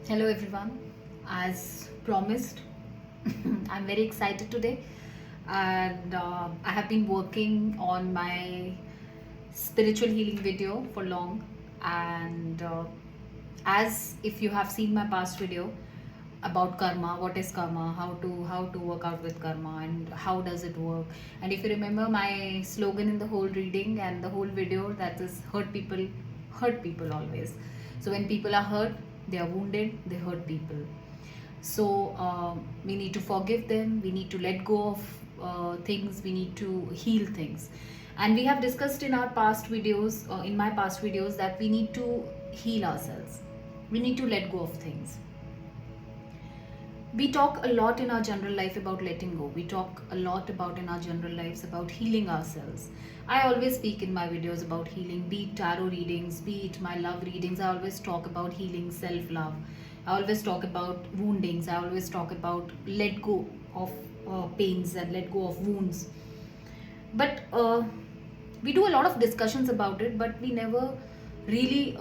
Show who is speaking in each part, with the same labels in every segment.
Speaker 1: Hello everyone. As promised, I'm very excited today, and I have been working on my spiritual healing video for long. And as if you have seen my past video about karma, what is karma, how to work out with karma, and how does it work. And if you remember my slogan in the whole reading and the whole video, that is hurt people always. So when people are hurt, they are wounded, they hurt people. So we need to forgive them, we need to let go of things, we need to heal things. And we have discussed in our past videos, in my past videos, that we need to heal ourselves, we need to let go of things. We talk a lot in our general life about letting go. We talk a lot about in our general lives about healing ourselves. I always speak in my videos about healing, be it tarot readings, be it my love readings. I always talk about healing, self-love. I always talk about woundings. I always talk about let go of pains and let go of wounds. But we do a lot of discussions about it, but we never really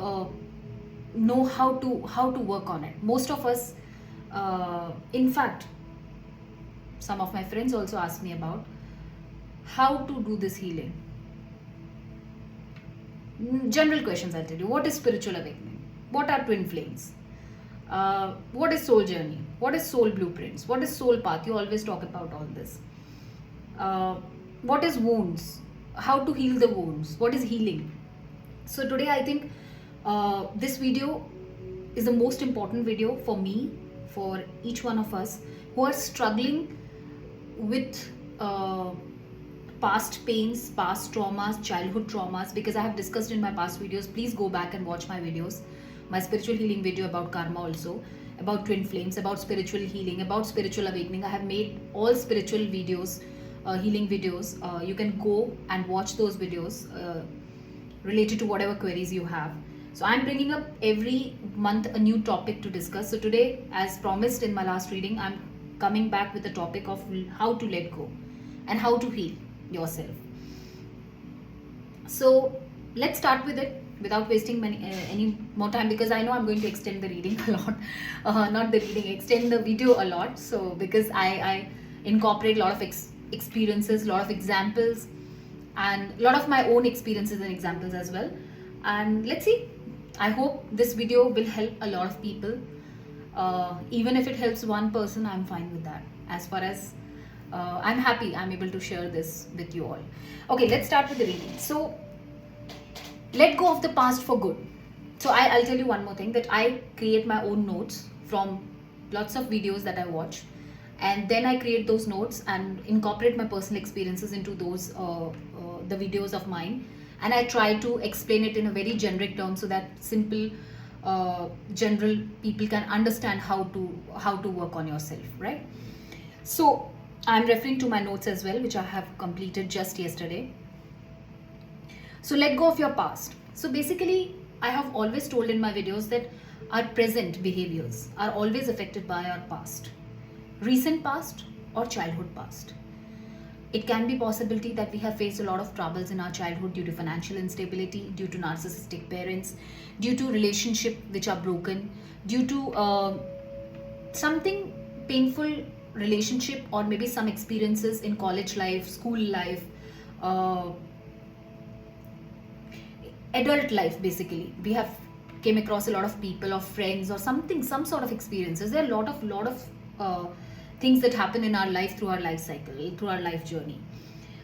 Speaker 1: know how to work on it. Most of us, in fact, some of my friends also ask me about how to do this healing. General questions I'll tell you. What is spiritual awakening? What are twin flames? What is soul journey? What is soul blueprints? What is soul path? You always talk about all this. What is wounds? How to heal the wounds? What is healing? So today I think this video is the most important video for me, for each one of us who are struggling with past pains, past traumas, childhood traumas, because I have discussed in my past videos. Please go back and watch my videos, my spiritual healing video about karma, also about twin flames, about spiritual healing, about spiritual awakening. I have made all spiritual videos, healing videos. You can go and watch those videos related to whatever queries you have. So I'm bringing up every month a new topic to discuss. So today, as promised in my last reading, I'm coming back with the topic of how to let go and how to heal yourself. So let's start with it without wasting any more time, because I know I'm going to extend the reading a lot. Not the reading, extend the video a lot. So because I incorporate a lot of experiences, a lot of examples, and a lot of my own experiences and examples as well. And let's see. I hope this video will help a lot of people. Even if it helps one person, I'm fine with that. As far as I'm happy, I'm able to share this with you all. Okay, let's start with the reading. So, let go of the past for good. So, I'll tell you one more thing, that I create my own notes from lots of videos that I watch. And then I create those notes and incorporate my personal experiences into those the videos of mine. And I try to explain it in a very generic term, so that simple general people can understand how to work on yourself, right? So I'm referring to my notes as well, which I have completed just yesterday. So let go of your past. So basically, I have always told in my videos that our present behaviors are always affected by our past, recent past or childhood past. It can be possibility that we have faced a lot of troubles in our childhood due to financial instability, due to narcissistic parents, due to relationship which are broken, due to something painful relationship, or maybe some experiences in college life, school life, adult life. Basically, we have came across a lot of people or friends or something, some sort of experiences. There are a lot of things that happen in our life through our life cycle, through our life journey.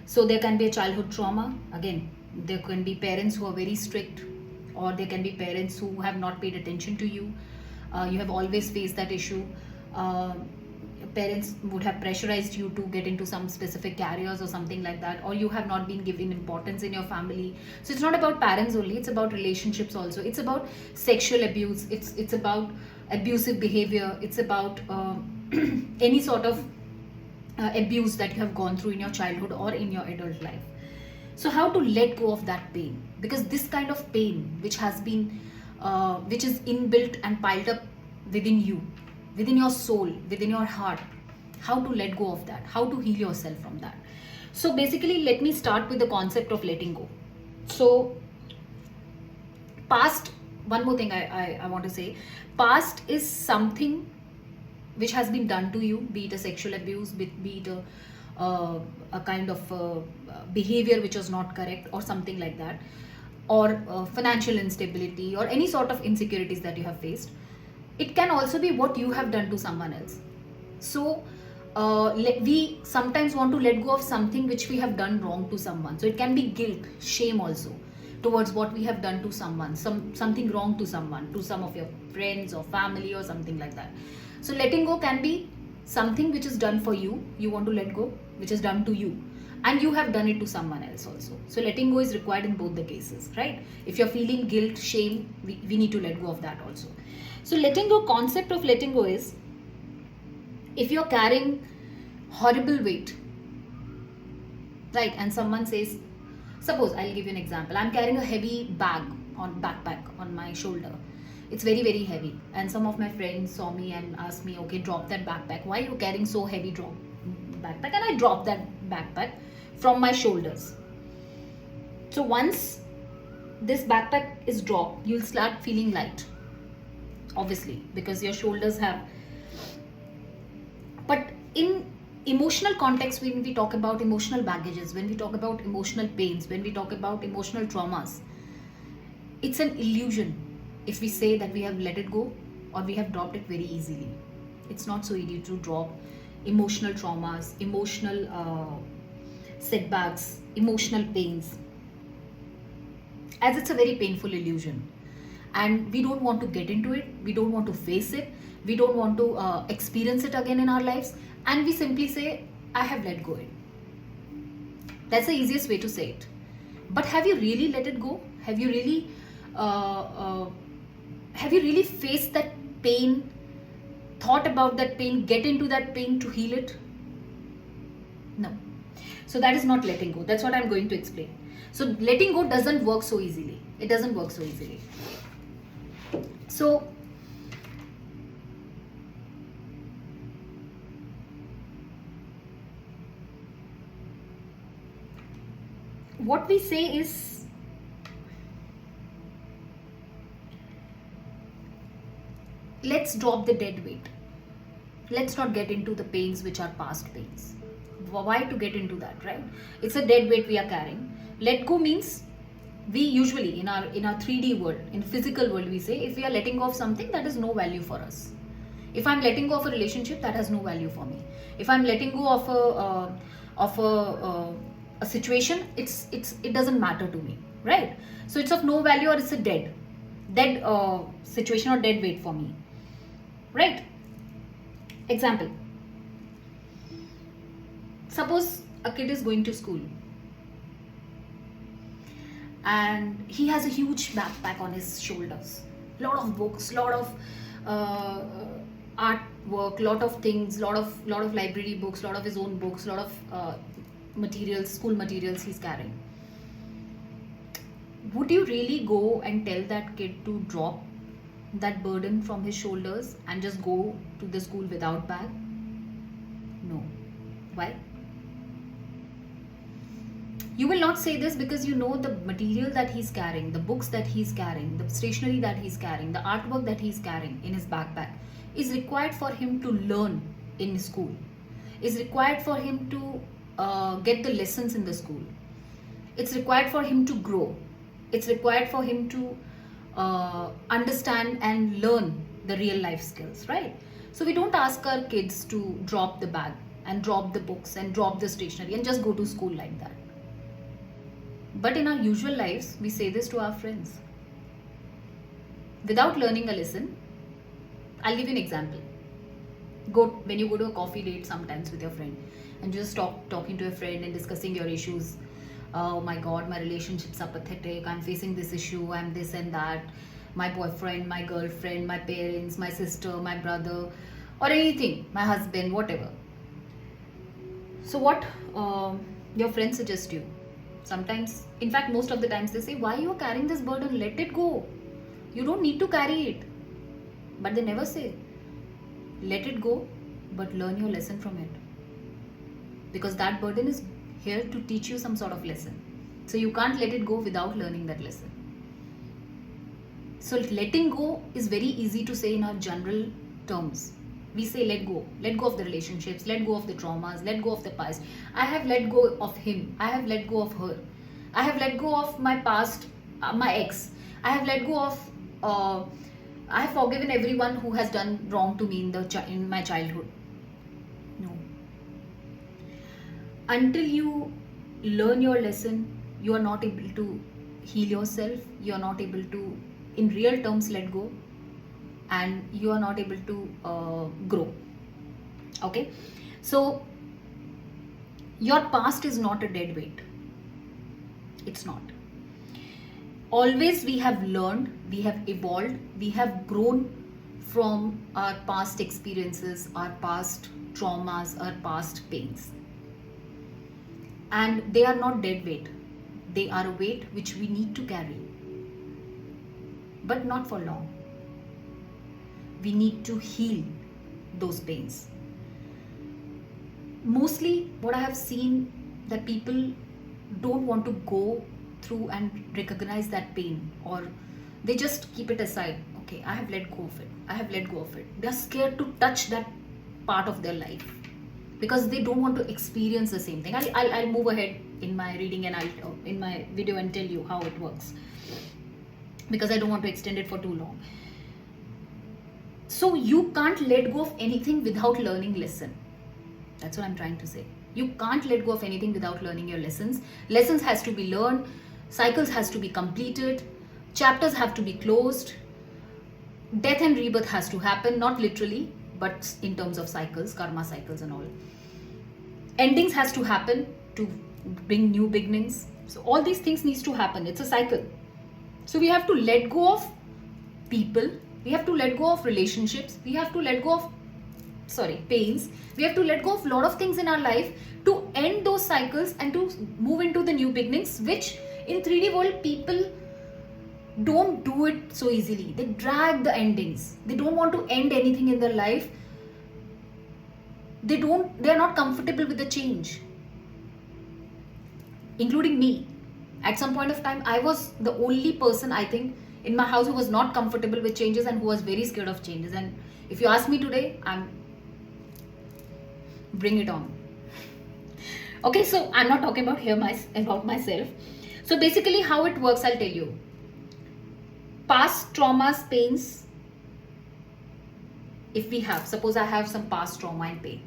Speaker 1: So there can be a childhood trauma. Again, there can be parents who are very strict, or there can be parents who have not paid attention to you. You have always faced that issue. Parents would have pressurized you to get into some specific careers or something like that, or you have not been given importance in your family. So it's not about parents only, it's about relationships also. It's about sexual abuse, it's about abusive behavior, it's about any sort of abuse that you have gone through in your childhood or in your adult life. So how to let go of that pain? Because this kind of pain which has been which is inbuilt and piled up within you, within your soul, within your heart, how to let go of that, how to heal yourself from that. So basically, let me start with the concept of letting go. So past one more thing I want to say. Past is something which has been done to you, be it a sexual abuse, be it a kind of behavior which was not correct or something like that, or financial instability or any sort of insecurities that you have faced. It can also be what you have done to someone else. So we sometimes want to let go of something which we have done wrong to someone. So it can be guilt, shame also towards what we have done to someone, something wrong to someone, to some of your friends or family or something like that. So letting go can be something which is done for you, you want to let go, which is done to you, and you have done it to someone else also. So letting go is required in both the cases, right? If you're feeling guilt, shame, we need to let go of that also. So letting go, concept of letting go is, if you're carrying horrible weight, right, and someone says, suppose I'll give you an example, I'm carrying a heavy backpack on my shoulder. It's very, very heavy, and some of my friends saw me and asked me, okay, drop that backpack, why are you carrying so heavy backpack? And I dropped that backpack from my shoulders. So once this backpack is dropped, you'll start feeling light, obviously, because your shoulders have. But in emotional context, when we talk about emotional baggages, when we talk about emotional pains, when we talk about emotional traumas, it's an illusion if we say that we have let it go or we have dropped it very easily. It's not so easy to drop emotional traumas, emotional setbacks, emotional pains, as it's a very painful illusion. And we don't want to get into it, we don't want to face it, we don't want to experience it again in our lives, and we simply say, I have let go it. That's the easiest way to say it. But have you really let it go? Have you really faced that pain, thought about that pain, get into that pain to heal it? No. So that is not letting go. That's what I'm going to explain. So letting go doesn't work so easily. It doesn't work so easily. So what we say is, let's drop the dead weight. Let's not get into the pains which are past pains. Why to get into that, right? It's a dead weight we are carrying. Let go means, we usually in our 3D world, in physical world, we say, if we are letting go of something that is no value for us. If I'm letting go of a relationship that has no value for me, if I'm letting go of a situation, it doesn't matter to me, right? So it's of no value, or it's a dead situation or dead weight for me, right? Example, suppose a kid is going to school and he has a huge backpack on his shoulders, lot of books, lot of artwork, lot of things, lot of library books, lot of his own books, lot of materials, school materials he's carrying. Would you really go and tell that kid to drop that burden from his shoulders and just go to the school without bag? No. Why? You will not say this because you know the material that he's carrying, the books that he's carrying, the stationery that he's carrying, the artwork that he's carrying in his backpack is required for him to learn in school, is required for him to get the lessons in the school. It's required for him to grow. It's required for him to understand and learn the real life skills, right? So we don't ask our kids to drop the bag and drop the books and drop the stationery and just go to school like that. But in our usual lives, we say this to our friends without learning a lesson. I'll give you an example. When you go to a coffee date sometimes with your friend and just talking to a friend and discussing your issues. Oh my God, my relationships are pathetic. I'm facing this issue. I'm this and that. My boyfriend, my girlfriend, my parents, my sister, my brother, or anything, my husband, whatever. So what your friends suggest you? Sometimes, in fact, most of the times they say, why you are carrying this burden? Let it go. You don't need to carry it. But they never say, let it go, but learn your lesson from it. Because that burden is here to teach you some sort of lesson. So you can't let it go without learning that lesson. So letting go is very easy to say in our general terms. We say let go of the relationships, let go of the traumas, let go of the past. I have let go of him, I have let go of her, I have let go of my past, my ex. I have let go of I have forgiven everyone who has done wrong to me in my childhood. No. Until you learn your lesson, you are not able to heal yourself, you are not able to in real terms let go, and you are not able to grow. Okay, so your past is not a dead weight. It's not. Always we have learned, we have evolved, we have grown from our past experiences, our past traumas, our past pains. And they are not dead weight. They are a weight which we need to carry. But not for long. We need to heal those pains. Mostly what I have seen, that people don't want to go through and recognize that pain, or they just keep it aside. Okay, I have let go of it, I have let go of it. They are scared to touch that part of their life because they don't want to experience the same thing. I'll move ahead in my reading and I'll in my video and tell you how it works, because I don't want to extend it for too long. So you can't let go of anything without learning lesson. That's what I'm trying to say. You can't let go of anything without learning your lessons. Lessons has to be learned, cycles has to be completed, chapters have to be closed, death and rebirth has to happen, not literally, but in terms of cycles, karma cycles and all. Endings has to happen to bring new beginnings. So all these things needs to happen. It's a cycle. So we have to let go of people, we have to let go of relationships, we have to let go of pains. We have to let go of a lot of things in our life to end those cycles and to move into the new beginnings, which in 3D world people don't do it so easily. They drag the endings. They don't want to end anything in their life. They are not comfortable with the change. Including me. At some point of time, I was the only person, I think, in my house who was not comfortable with changes and who was very scared of changes. And if you ask me today, bring it on. Okay, so I'm not talking about myself. So basically how it works, I'll tell you. Past traumas, pains, if we have, suppose I have some past trauma and pain,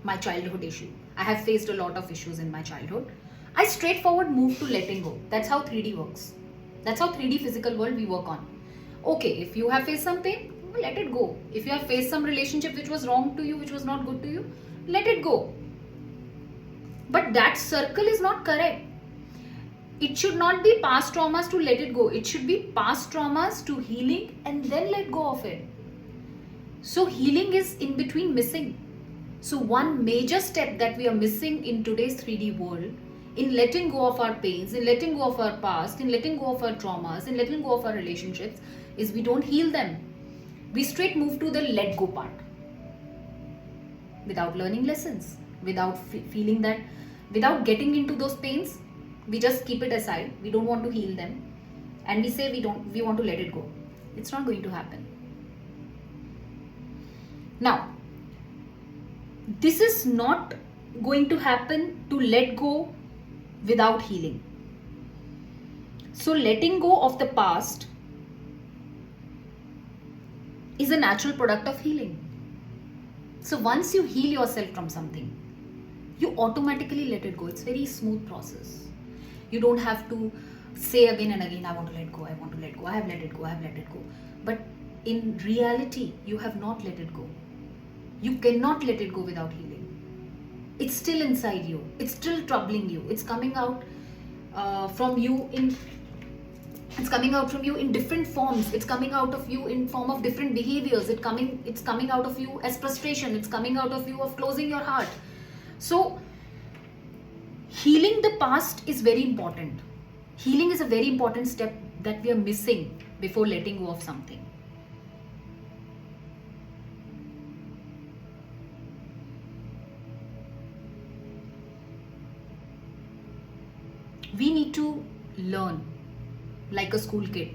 Speaker 1: my childhood issue. I have faced a lot of issues in my childhood. I straightforward move to letting go. That's how 3D works. That's how 3D physical world we work on. Okay, if you have faced some pain, let it go. If you have faced some relationship which was wrong to you, which was not good to you, let it go. But that circle is not correct. It should not be past traumas to let it go. It should be past traumas to healing and then let go of it. So healing is in between missing. So one major step that we are missing in today's 3D world, in letting go of our pains, in letting go of our past, in letting go of our traumas, in letting go of our relationships, is we don't heal them. We straight move to the let go part. Without learning lessons, without feeling that, without getting into those pains, we just keep it aside. We don't want to heal them. And we say we want to let it go. It's not going to happen. Now, this is not going to happen to let go without healing. So letting go of the past is a natural product of healing. So once you heal yourself from something, you automatically let it go. It's a very smooth process. You don't have to say again and again, I want to let go, I want to let go, I have let it go, I have let it go. But in reality, you have not let it go. You cannot let it go without healing. It's still inside you. It's still troubling you. It's coming out from you in different forms. It's coming out of you in form of different behaviors. It's coming out of you as frustration. It's coming out of you of closing your heart. So healing the past is very important. Healing is a very important step that we are missing before letting go of something. We need to learn like a school kid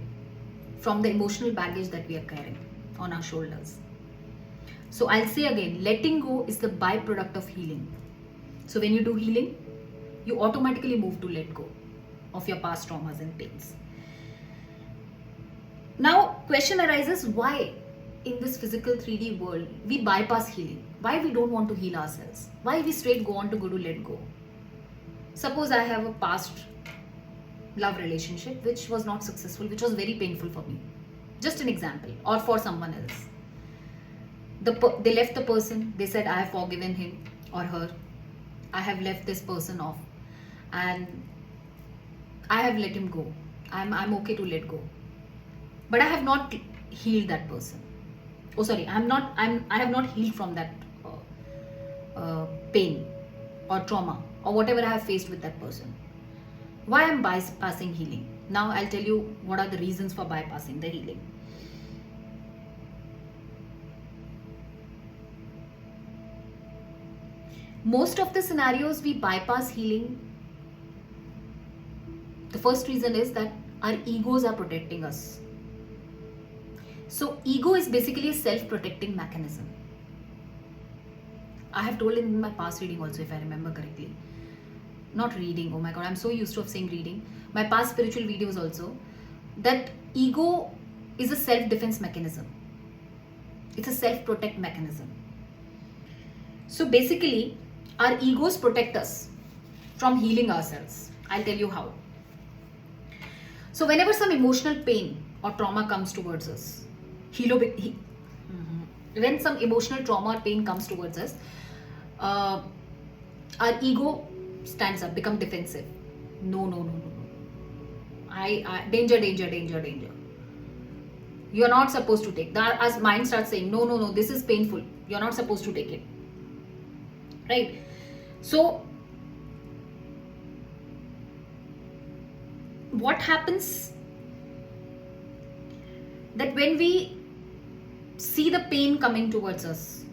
Speaker 1: from the emotional baggage that we are carrying on our shoulders. So I'll say again, letting go is the byproduct of healing. So when you do healing, you automatically move to let go of your past traumas and pains. Now, question arises, why in this physical 3D world we bypass healing? Why we don't want to heal ourselves? Why we straight go on to let go? Suppose I have a past love relationship which was not successful, which was very painful for me. Just an example, or for someone else. They left the person, they said, I have forgiven him or her, I have left this person off, and I have let him go. I'm okay to let go. But I have not healed that person. Oh, sorry, I have not healed from that pain or trauma or whatever I have faced with that person. Why I'm bypassing healing? Now I'll tell you what are the reasons for bypassing the healing. Most of the scenarios we bypass healing, the first reason is that our egos are protecting us. So ego is basically a self-protecting mechanism. I have told in my past reading also, if I remember correctly. Not reading, oh my god, I'm so used to saying reading. My past spiritual videos also, that ego is a self-defense mechanism. It's a self-protect mechanism. So basically, our egos protect us from healing ourselves. I'll tell you how. So whenever some emotional pain or trauma comes towards us, when some emotional trauma or pain comes towards us, our ego stands up, become defensive. No. Danger. You are not supposed to take that. As mind starts saying, no, this is painful. You are not supposed to take it. Right? So, what happens that when we see the pain coming towards us,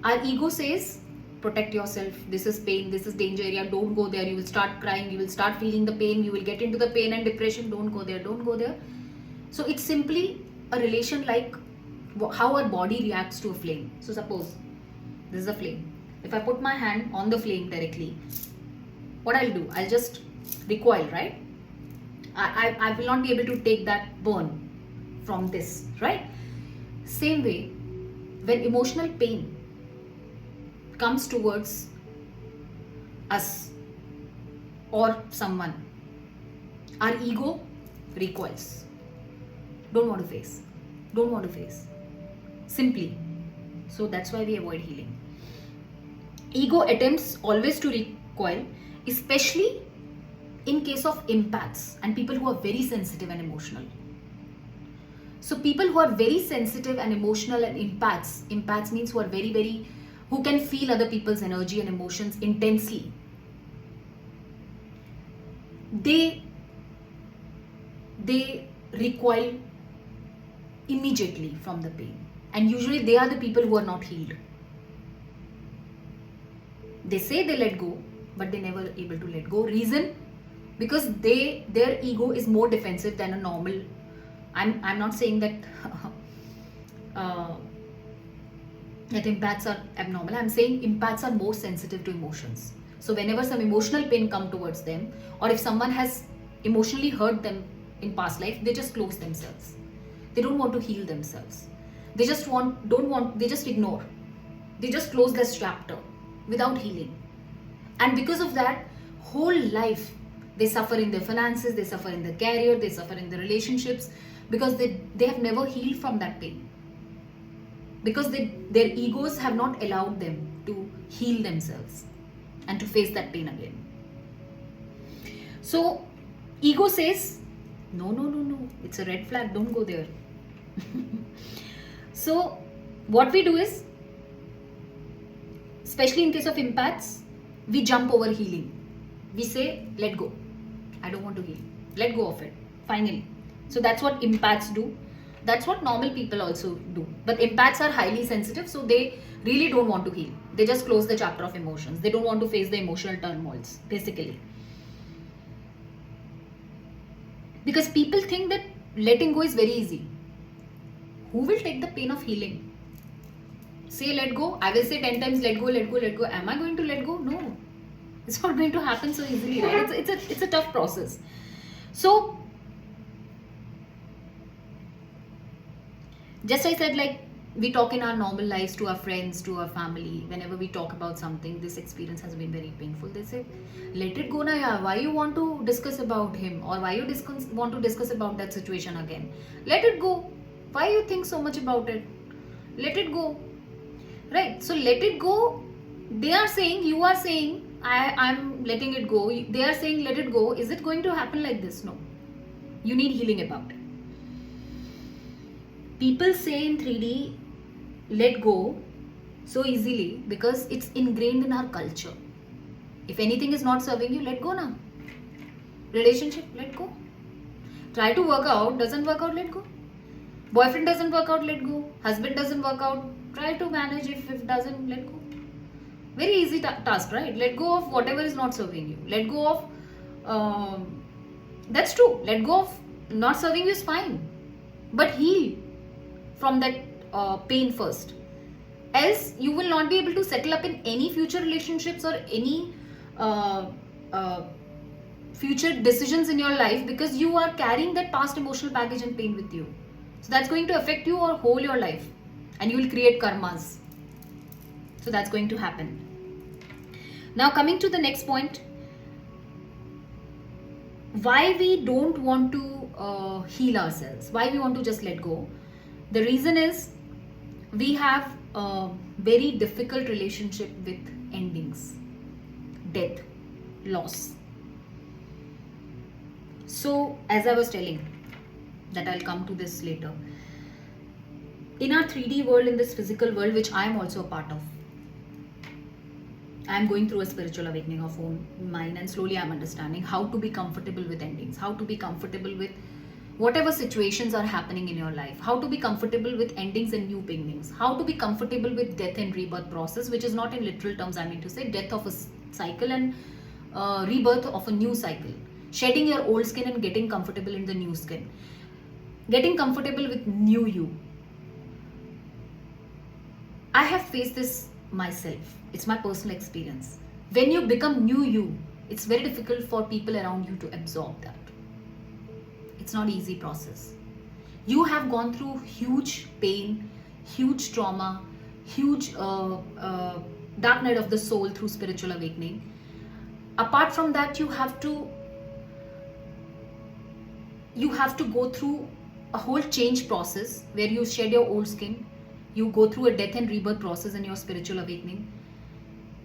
Speaker 1: our ego says, protect yourself, this is pain, this is danger area, don't go there, you will start crying, you will start feeling the pain, you will get into the pain and depression, don't go there. So it's simply a relation like how our body reacts to a flame. So suppose this is a flame. If I put my hand on the flame directly, what I'll do? I'll just recoil, right? I will not be able to take that burn from this, right? Same way, when emotional pain comes towards us or someone, our ego recoils. Don't want to face. Simply. So that's why we avoid healing. Ego attempts always to recoil, especially in case of empaths and people who are very sensitive and emotional. So people who are very sensitive and emotional and empaths means who are very, who can feel other people's energy and emotions intensely. They recoil immediately from the pain. And usually they are the people who are not healed. They say they let go, but they never able to let go. Reason? Because their ego is more defensive than a normal. I'm not saying that that empaths are abnormal. I'm saying empaths are more sensitive to emotions. So whenever some emotional pain come towards them, or if someone has emotionally hurt them in past life, they just close themselves. They don't want to heal themselves. They just they just ignore. They just close this chapter without healing. And because of that, whole life, they suffer in their finances, they suffer in their career, they suffer in their relationships, because they have never healed from that pain. Because their egos have not allowed them to heal themselves and to face that pain again. So, ego says, no, it's a red flag, don't go there. So, what we do is, especially in case of empaths, we jump over healing. We say, let go. I don't want to heal. Let go of it. Finally. So that's what empaths do. That's what normal people also do. But empaths are highly sensitive, so they really don't want to heal. They just close the chapter of emotions. They don't want to face the emotional turmoils, basically. Because people think that letting go is very easy. Who will take the pain of healing? Say let go. I will say 10 times let go, let go, let go. Am I going to let go? No. It's not going to happen so easily, right? It's a tough process. So, just I said, like, we talk in our normal lives to our friends, to our family. Whenever we talk about something, this experience has been very painful. They say, let it go na yaar. Why you want to discuss about him? Or why you want to discuss about that situation again? Let it go. Why you think so much about it? Let it go. Right? So let it go. They are saying, you are saying, I'm letting it go. They are saying, let it go. Is it going to happen like this? No. You need healing about it. People say in 3D, let go so easily because it's ingrained in our culture. If anything is not serving you, let go now. Relationship, let go. Try to work out, doesn't work out, let go. Boyfriend doesn't work out, let go. Husband doesn't work out, try to manage. If doesn't, let go. Very easy task, right? Let go of whatever is not serving you. Let go of, that's true. Let go of not serving you is fine. But heal from that pain first. Else, you will not be able to settle up in any future relationships or any future decisions in your life because you are carrying that past emotional baggage and pain with you. So that's going to affect you or whole your life, and you will create karmas. So that's going to happen. Now coming to the next point, why we don't want to heal ourselves, why we want to just let go. The reason is we have a very difficult relationship with endings, death, loss. So as I was telling, that I'll come to this later. In our 3D world, in this physical world, which I am also a part of, I am going through a spiritual awakening of own mine, and slowly I am understanding how to be comfortable with endings, how to be comfortable with whatever situations are happening in your life, how to be comfortable with endings and new beginnings, how to be comfortable with death and rebirth process, which is not in literal terms, I mean to say death of a cycle and rebirth of a new cycle, shedding your old skin and getting comfortable in the new skin, getting comfortable with new you. I have faced this myself. It's my personal experience. When you become new you, it's very difficult for people around you to absorb that. It's not an easy process. You have gone through huge pain, huge trauma, huge dark night of the soul through spiritual awakening. Apart from that, you have to go through a whole change process where you shed your old skin. You go through a death and rebirth process in your spiritual awakening.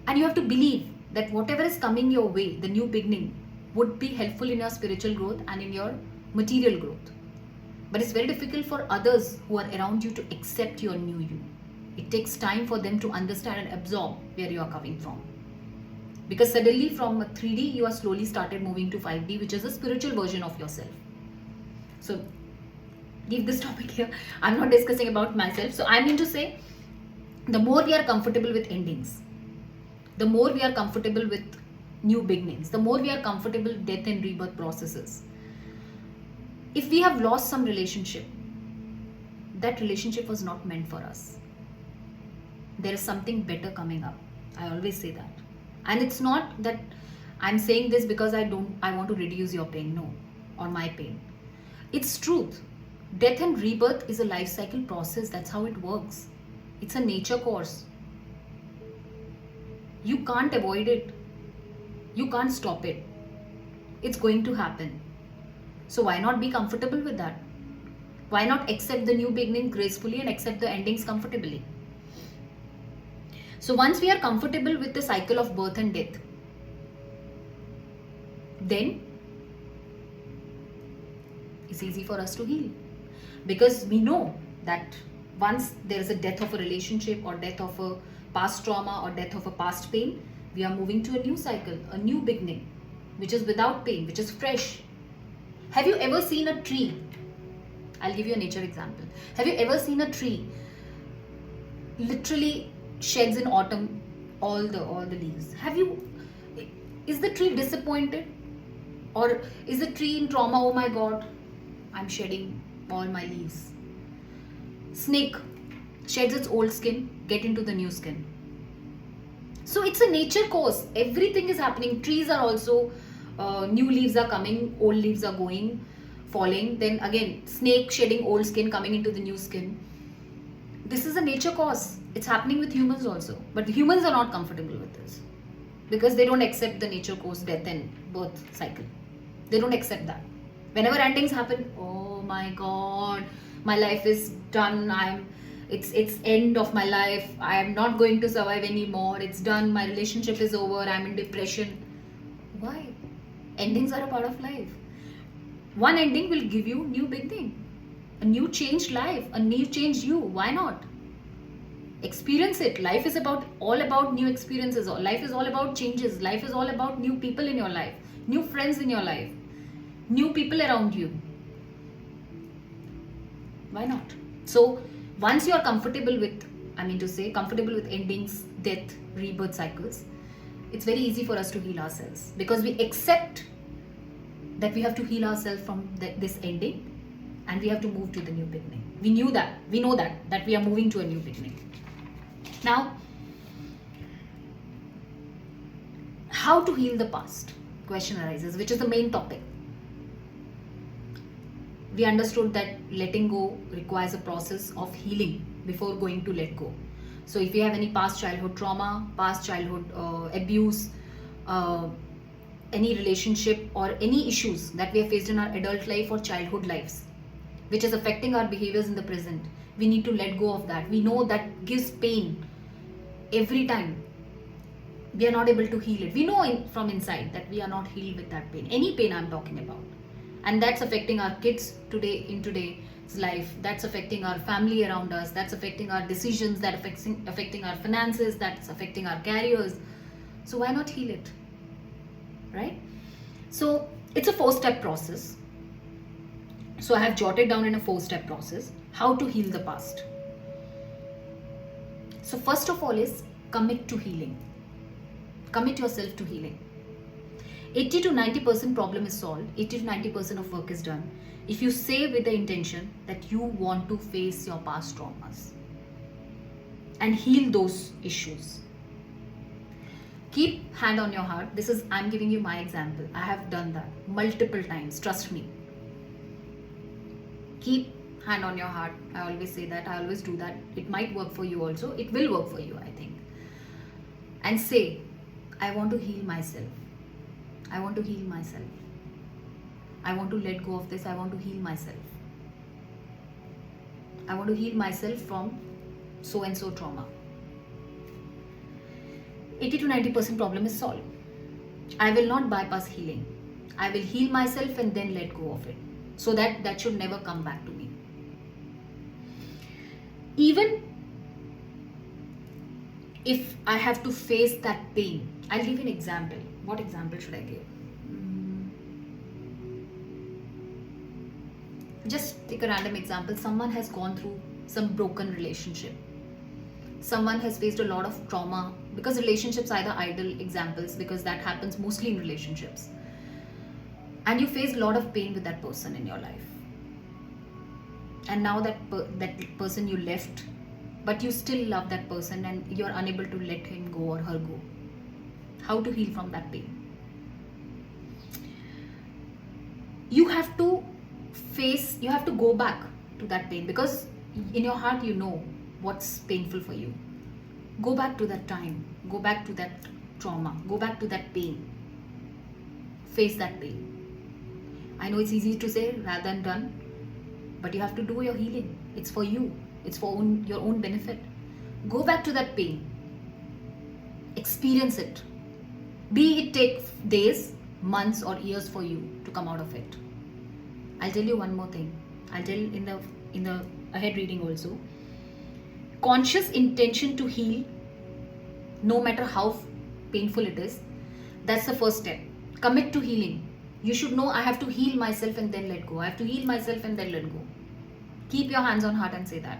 Speaker 1: And you have to believe that whatever is coming your way, the new beginning, would be helpful in your spiritual growth and in your material growth. But it's very difficult for others who are around you to accept your new you. It takes time for them to understand and absorb where you are coming from. Because suddenly from 3D, you are slowly started moving to 5D, which is a spiritual version of yourself. So leave this topic here. I'm not discussing about myself. So I mean to say, the more we are comfortable with endings, the more we are comfortable with new beginnings, the more we are comfortable with death and rebirth processes. If we have lost some relationship, that relationship was not meant for us. There is something better coming up. I always say that. And it's not that I'm saying this because I want to reduce your pain, no, or my pain. It's truth. Death and rebirth is a life cycle process. That's how it works. It's a nature course. You can't avoid it. You can't stop it. It's going to happen. So why not be comfortable with that? Why not accept the new beginning gracefully and accept the endings comfortably? So once we are comfortable with the cycle of birth and death, then it's easy for us to heal. Because we know that once there is a death of a relationship or death of a past trauma or death of a past pain, we are moving to a new cycle, a new beginning, which is without pain, which is fresh. Have you ever seen a tree? I'll give you a nature example. Have you ever seen a tree literally sheds in autumn all the leaves? Is the tree disappointed? Or is the tree in trauma? Oh my god, I'm shedding all my leaves. Snake sheds its old skin, get into the new skin. So it's a nature course. Everything is happening. Trees are also, new leaves are coming, old leaves are going, falling. Then again, snake shedding old skin, coming into the new skin. This is a nature course. It's happening with humans also. But humans are not comfortable with this because they don't accept the nature course, death and birth cycle. They don't accept that. Whenever endings happen, oh my god, my life is done. It's end of my life. I am not going to survive anymore. It's done. My relationship is over. I'm in depression. Why? Endings are a part of life. One ending will give you new beginning, a new changed life, a new changed you. Why not? Experience it. Life is all about new experiences. Life is all about changes. Life is all about new people in your life, new friends in your life, new people around you. Why not? So once you are comfortable with, comfortable with endings, death, rebirth cycles, it's very easy for us to heal ourselves because we accept that we have to heal ourselves from this ending and we have to move to the new beginning. We know that we are moving to a new beginning. Now, how to heal the past? Question arises, which is the main topic. We understood that letting go requires a process of healing before going to let go. So if you have any past childhood trauma, past childhood abuse, any relationship or any issues that we have faced in our adult life or childhood lives, which is affecting our behaviors in the present, we need to let go of that. We know that gives pain every time. We are not able to heal it. We know from inside that we are not healed with that pain. Any pain I'm talking about. And that's affecting our kids today in today's life. That's affecting our family around us. That's affecting our decisions. That's affecting our finances. That's affecting our careers. So why not heal it? Right? So it's a 4-step process. So I have jotted down in a 4-step process how to heal the past. So first of all is commit to healing. Commit yourself to healing. 80 to 90% problem is solved. 80 to 90% of work is done if you say with the intention that you want to face your past traumas and heal those issues. Keep hand on your heart. I'm giving you my example. I have done that multiple times. Trust me. Keep hand on your heart. I always say that. I always do that. It might work for you also. It will work for you, I think. And say, I want to heal myself. I want to heal myself. I want to let go of this. I want to heal myself. I want to heal myself from so and so trauma. 80 to 90% problem is solved. I will not bypass healing. I will heal myself and then let go of it. So that should never come back to me. Even if I have to face that pain, I'll give you an example. What example should I give? Just take a random example. Someone has gone through some broken relationship. Someone has faced a lot of trauma, because relationships are the ideal examples, because that happens mostly in relationships. And you face a lot of pain with that person in your life. And now that person you left, but you still love that person and you're unable to let him go or her go. How to heal from that pain? You have to go back to that pain, because in your heart you know what's painful for you. Go back to that time. Go back to that trauma. Go back to that pain. Face that pain. I know it's easy to say rather than done, but you have to do your healing. It's for you. It's for your own benefit. Go back to that pain. Experience it. Be it take days, months or years for you to come out of it. I'll tell you one more thing. I'll tell in the ahead reading also. Conscious intention to heal, no matter how painful it is, that's the first step. Commit to healing. You should know, I have to heal myself and then let go. I have to heal myself and then let go. Keep your hands on heart and say that.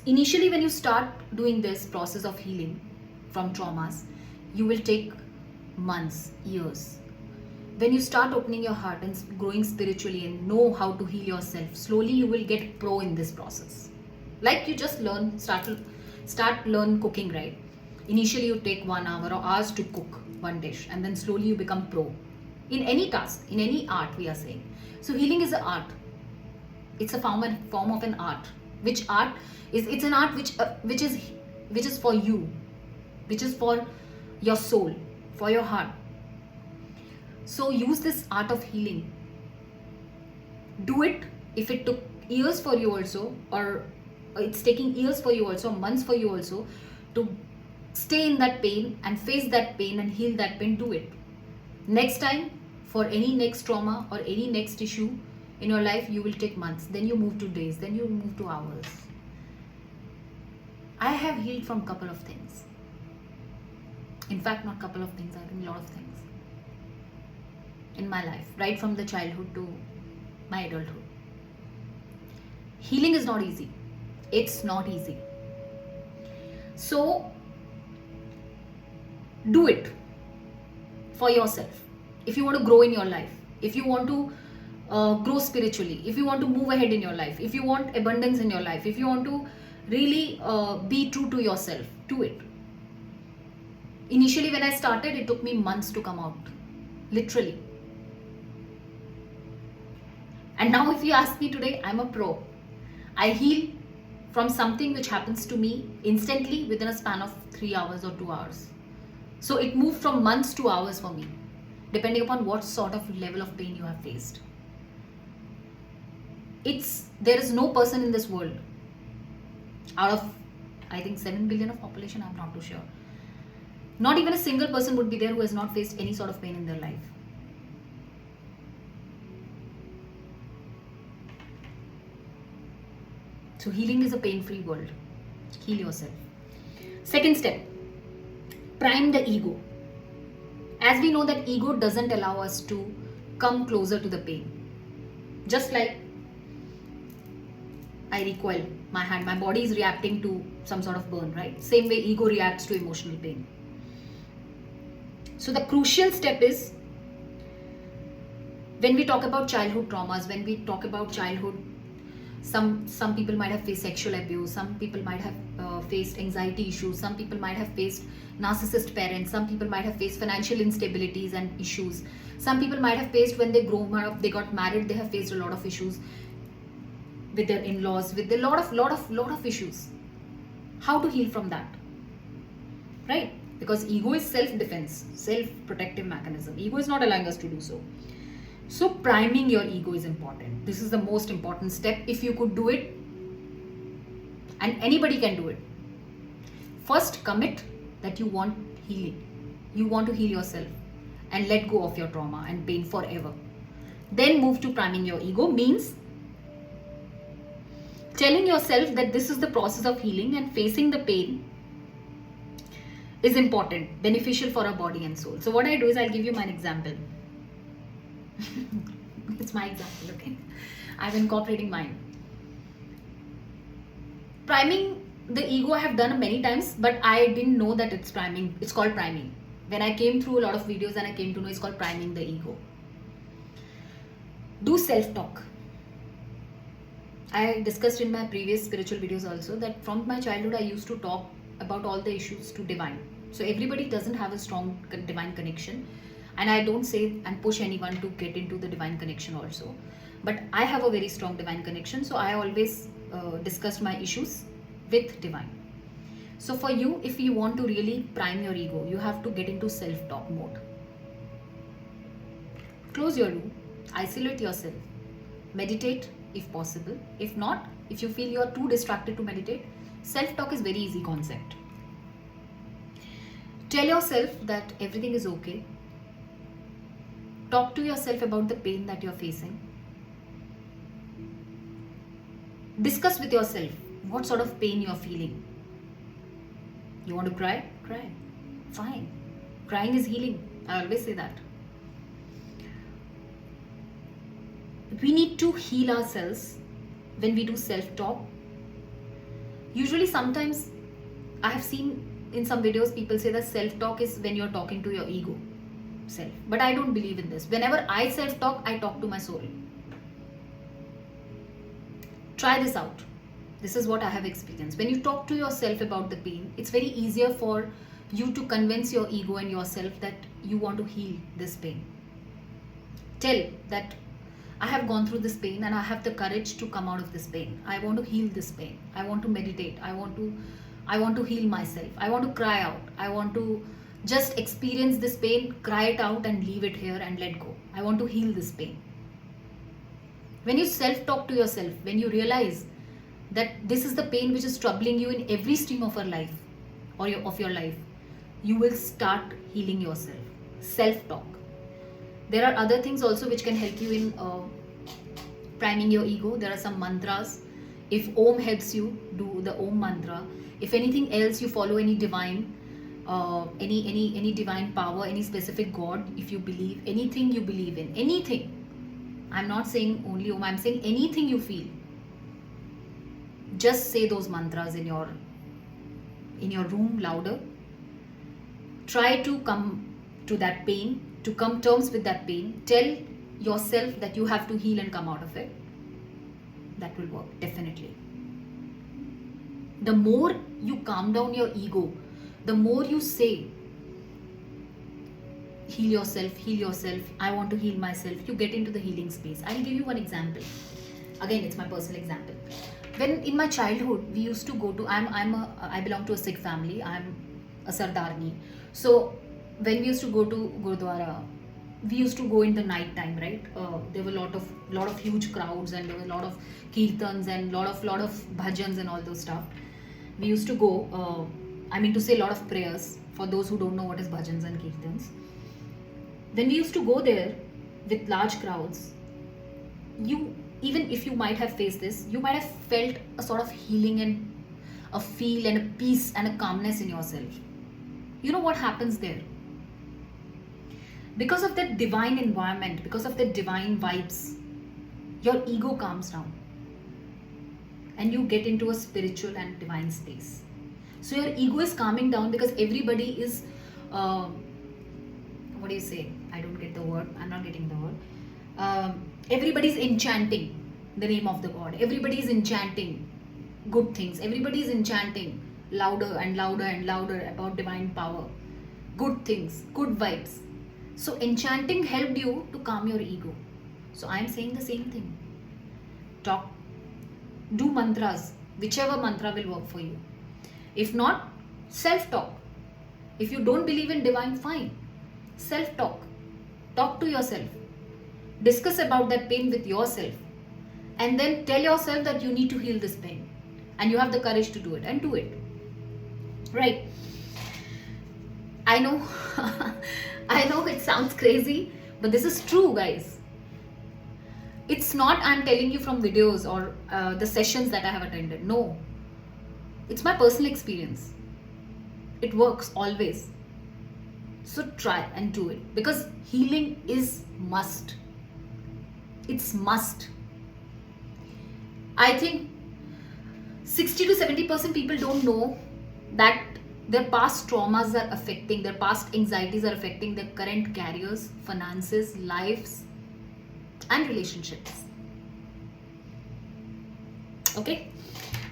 Speaker 1: Initially, when you start doing this process of healing from traumas, you will take months, years. When you start opening your heart and growing spiritually and know how to heal yourself, slowly you will get pro in this process. Like you just start learn cooking, right? Initially you take 1 hour or hours to cook one dish, and then slowly you become pro in any task, in any art, we are saying. So healing is an art. It's a form of an art. Which art is, it's an art which is for you, which is for your soul, for your heart. So use this art of healing. Do it. If it took years for you also, or it's taking years for you also, months for you also, to stay in that pain and face that pain and heal that pain, do it. Next time, for any next trauma or any next issue in your life, you will take months, then you move to days, then you move to hours. I have healed from couple of things. In fact, not couple of things, I think a lot of things in my life, right from the childhood to my adulthood. Healing is not easy. It's not easy. So do it for yourself. If you want to grow in your life, if you want to grow spiritually, if you want to move ahead in your life, if you want abundance in your life, if you want to really be true to yourself, do it. Initially when I started, it took me months to come out, literally. And now if you ask me today, I'm a pro. I heal from something which happens to me instantly within a span of 3 hours or 2 hours. So it moved from months to hours for me, depending upon what sort of level of pain you have faced. There is no person in this world, out of I think 7 billion of population, I'm not too sure, not even a single person would be there who has not faced any sort of pain in their life. So healing is a pain-free world. Heal yourself. Second step, prime the ego. As we know that ego doesn't allow us to come closer to the pain. Just like I recoil my hand, my body is reacting to some sort of burn, right? Same way ego reacts to emotional pain. So the crucial step is, when we talk about childhood traumas, when we talk about childhood, some people might have faced sexual abuse, some people might have faced anxiety issues, some people might have faced narcissist parents, some people might have faced financial instabilities and issues, some people might have faced, when they grow up, they got married, they have faced a lot of issues with their in-laws, with a lot of issues. How to heal from that, right? Because ego is self-defense, self-protective mechanism. Ego is not allowing us to do so. So priming your ego is important. This is the most important step. If you could do it, and anybody can do it, first commit that you want healing. You want to heal yourself and let go of your trauma and pain forever. Then move to priming your ego, means telling yourself that this is the process of healing and facing the pain is important, beneficial for our body and soul. So what I do is, I'll give you my example. It's my example, okay? I'm incorporating mine. Priming the ego I have done many times, but I didn't know that it's priming. It's called priming. When I came through a lot of videos and I came to know it's called priming the ego. Do self-talk. I discussed in my previous spiritual videos also that from my childhood I used to talk about all the issues to divine. So everybody doesn't have a strong divine connection. And I don't say and push anyone to get into the divine connection also. But I have a very strong divine connection. So I always discuss my issues with divine. So for you, if you want to really prime your ego, you have to get into self-talk mode. Close your room, isolate yourself, meditate if possible. If not, if you feel you are too distracted to meditate, self-talk is very easy concept. Tell yourself that everything is okay. Talk to yourself about the pain that you're facing. Discuss with yourself what sort of pain you're feeling. You want to cry? Cry. Fine. Crying is healing. I always say that. We need to heal ourselves when we do self-talk. Usually sometimes I have seen in some videos people say that self-talk is when you're talking to your ego. self. But I don't believe in this. Whenever I self-talk, I talk to my soul. Try this out. This is what I have experienced. When you talk to yourself about the pain, it's very easier for you to convince your ego and yourself that you want to heal this pain. Tell that I have gone through this pain and I have the courage to come out of this pain. I want to heal this pain. I want to meditate. I want to heal myself. I want to cry out. I want to just experience this pain, cry it out and leave it here and let go. I want to heal this pain. When you self-talk to yourself, when you realize that this is the pain which is troubling you in every stream of your life of your life, you will start healing yourself. Self-talk. There are other things also which can help you in priming your ego. There are some mantras. If Om helps you, do the Om mantra. If anything else, you follow any divine, any divine power, any specific God, if you believe, anything you believe in, anything. I'm not saying only Om, I'm saying anything you feel. Just say those mantras in your room louder. Try to come to that pain, to come terms with that pain. Tell yourself that you have to heal and come out of it. That will work, definitely. The more you calm down your ego, the more you say, heal yourself, I want to heal myself, you get into the healing space. I'll give you one example. Again, it's my personal example. When in my childhood, we used to go to, I belong to a Sikh family, I'm a Sardarni. So when we used to go to Gurdwara, we used to go in the night time, right? There were lot of huge crowds and there were a lot of kirtans and lot of bhajans and all those stuff. We used to go, to say a lot of prayers for those who don't know what is bhajans and kirtans. When we used to go there with large crowds, even if you might have faced this, you might have felt a sort of healing and a feel and a peace and a calmness in yourself. You know what happens there? Because of that divine environment, because of the divine vibes, your ego calms down and you get into a spiritual and divine space. So your ego is calming down because everybody is, what do you say? I don't get the word. I'm not getting the word. Everybody is enchanting the name of the God. Everybody is enchanting good things. Everybody is enchanting louder and louder and louder about divine power, good things, good vibes. So enchanting helped you to calm your ego. So I am saying the same thing. Talk, do mantras, whichever mantra will work for you. If not, self-talk. If you don't believe in divine, fine. Self-talk. Talk to yourself. Discuss about that pain with yourself. And then tell yourself that you need to heal this pain. And you have the courage to do it. And do it. Right. I know. I know it sounds crazy. But this is true, guys. It's not I'm telling you from videos or the sessions that I have attended. No. It's my personal experience. It works always. So try and do it. Because healing is must. It's must. I think 60 to 70% people don't know that their past traumas are affecting, their past anxieties are affecting their current careers, finances, lives, and relationships. Okay?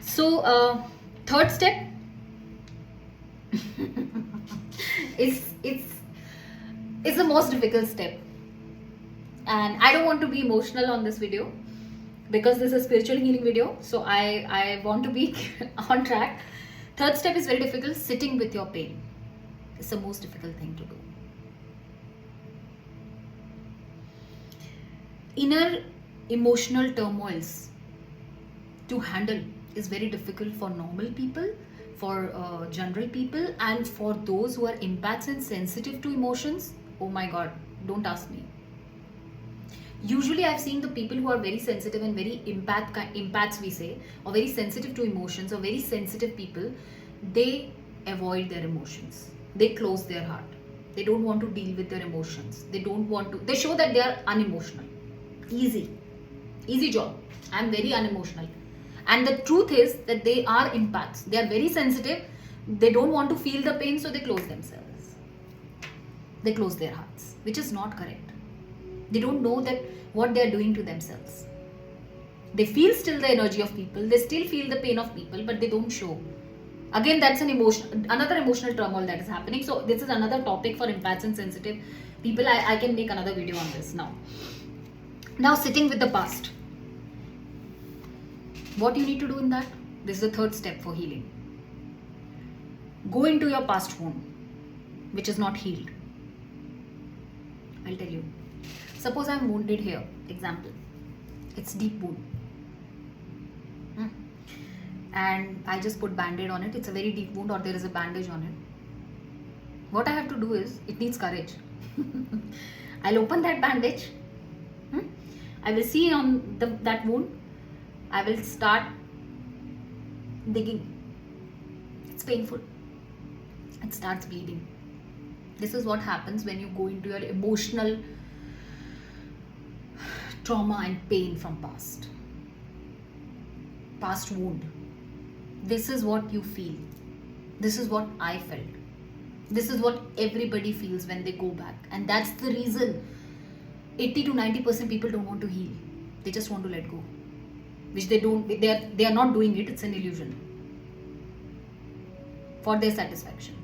Speaker 1: So, third step is the most difficult step. And I don't want to be emotional on this video because this is a spiritual healing video. So I want to be on track. Third step is very difficult. Sitting with your pain. It's the most difficult thing to do. Inner emotional turmoils to handle is very difficult for normal people, for general people, and for those who are empaths and sensitive to emotions. Oh my God, don't ask me. Usually I've seen the people who are very sensitive and very empaths we say, or very sensitive to emotions, or very sensitive people, they avoid their emotions. They close their heart. They don't want to deal with their emotions. They show that they are unemotional. Easy job. I'm very unemotional. And the truth is that they are empaths. They are very sensitive. They don't want to feel the pain, so they close themselves. they close their hearts, which is not correct. They don't know that what they are doing to themselves. They feel still the energy of people, they still feel the pain of people, but they don't show. Again, that's another emotional turmoil that is happening. So this is another topic for empaths and sensitive people. I can make another video on this now. Now, sitting with the past. What you need to do in that? This is the third step for healing. Go into your past wound, which is not healed. I'll tell you. Suppose I'm wounded here. Example. It's deep wound. And I just put band-aid on it. It's a very deep wound, or there is a bandage on it. What I have to do is, it needs courage. I'll open that bandage. I will see on that wound. I will start digging. It's painful. It starts bleeding. This is what happens when you go into your emotional trauma and pain from past wound. This is what you feel. This is what I felt. This is what everybody feels when they go back. And that's the reason 80 to 90% people don't want to heal. They just want to let go. Which they don't, they are not doing it, it's an illusion. For their satisfaction.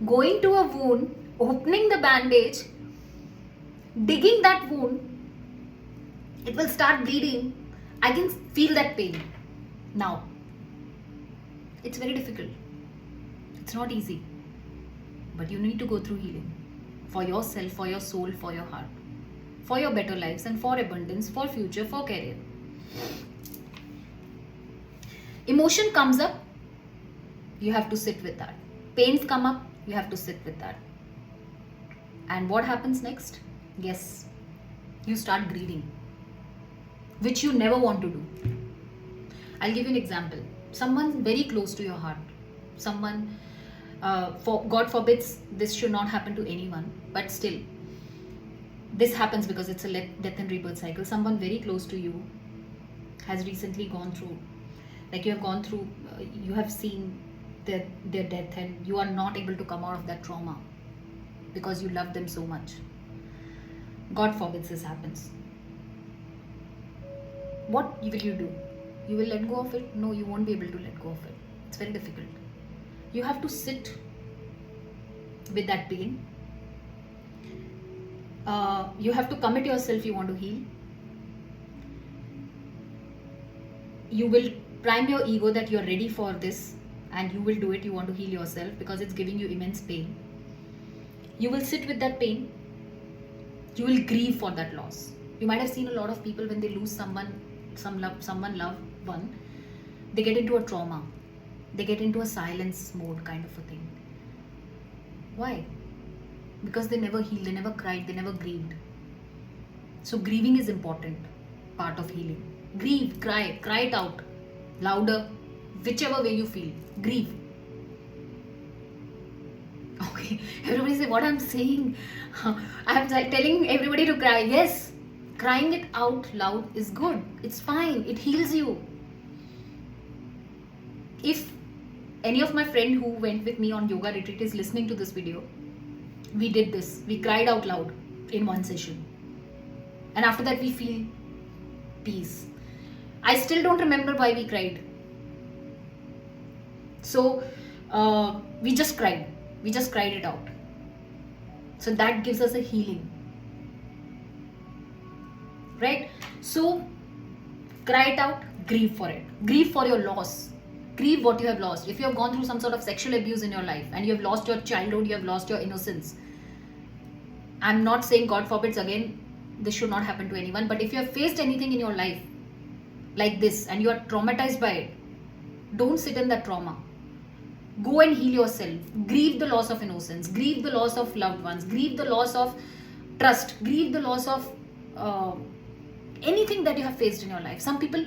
Speaker 1: Going to a wound, opening the bandage, digging that wound, it will start bleeding. I can feel that pain now. It's very difficult. It's not easy. But you need to go through healing. For yourself, for your soul, for your heart. For your better lives and for abundance, for future, for career. Emotion comes up, you have to sit with that. Pains come up, you have to sit with that. And what happens next? Yes, you start grieving, which you never want to do. I'll give you an example. Someone very close to your heart, someone, God forbids this should not happen to anyone, but still, this happens because it's a death and rebirth cycle. Someone very close to you has recently gone through, like you have gone through, you have seen their death, and you are not able to come out of that trauma because you love them so much. God forbids this happens. What will you do? You will let go of it? No, you won't be able to let go of it. It's very difficult. You have to sit with that pain. You have to commit yourself you want to heal. You will prime your ego that you're ready for this and you will do it. You want to heal yourself because it's giving you immense pain. You will sit with that pain. You will grieve for that loss. You might have seen a lot of people when they lose someone loved one, they get into a trauma. They get into a silence mode kind of a thing. Why? Because they never healed, they never cried, they never grieved. So grieving is important part of healing. Grieve, cry it out, louder, whichever way you feel. Grieve. Okay, everybody say what I'm saying. I'm like telling everybody to cry. Yes, crying it out loud is good. It's fine. It heals you. If any of my friend who went with me on yoga retreat is listening to this video, we did this. We cried out loud in one session. And after that we feel peace. I still don't remember why we cried. So we just cried. We just cried it out. So that gives us a healing. Right? So cry it out, grieve for it. Grieve for your loss. Grieve what you have lost. If you have gone through some sort of sexual abuse in your life and you have lost your childhood, you have lost your innocence. I'm not saying God forbids again, this should not happen to anyone. But if you have faced anything in your life like this and you are traumatized by it, don't sit in that trauma. Go and heal yourself. Grieve the loss of innocence. Grieve the loss of loved ones. Grieve the loss of trust. Grieve the loss of anything that you have faced in your life. Some people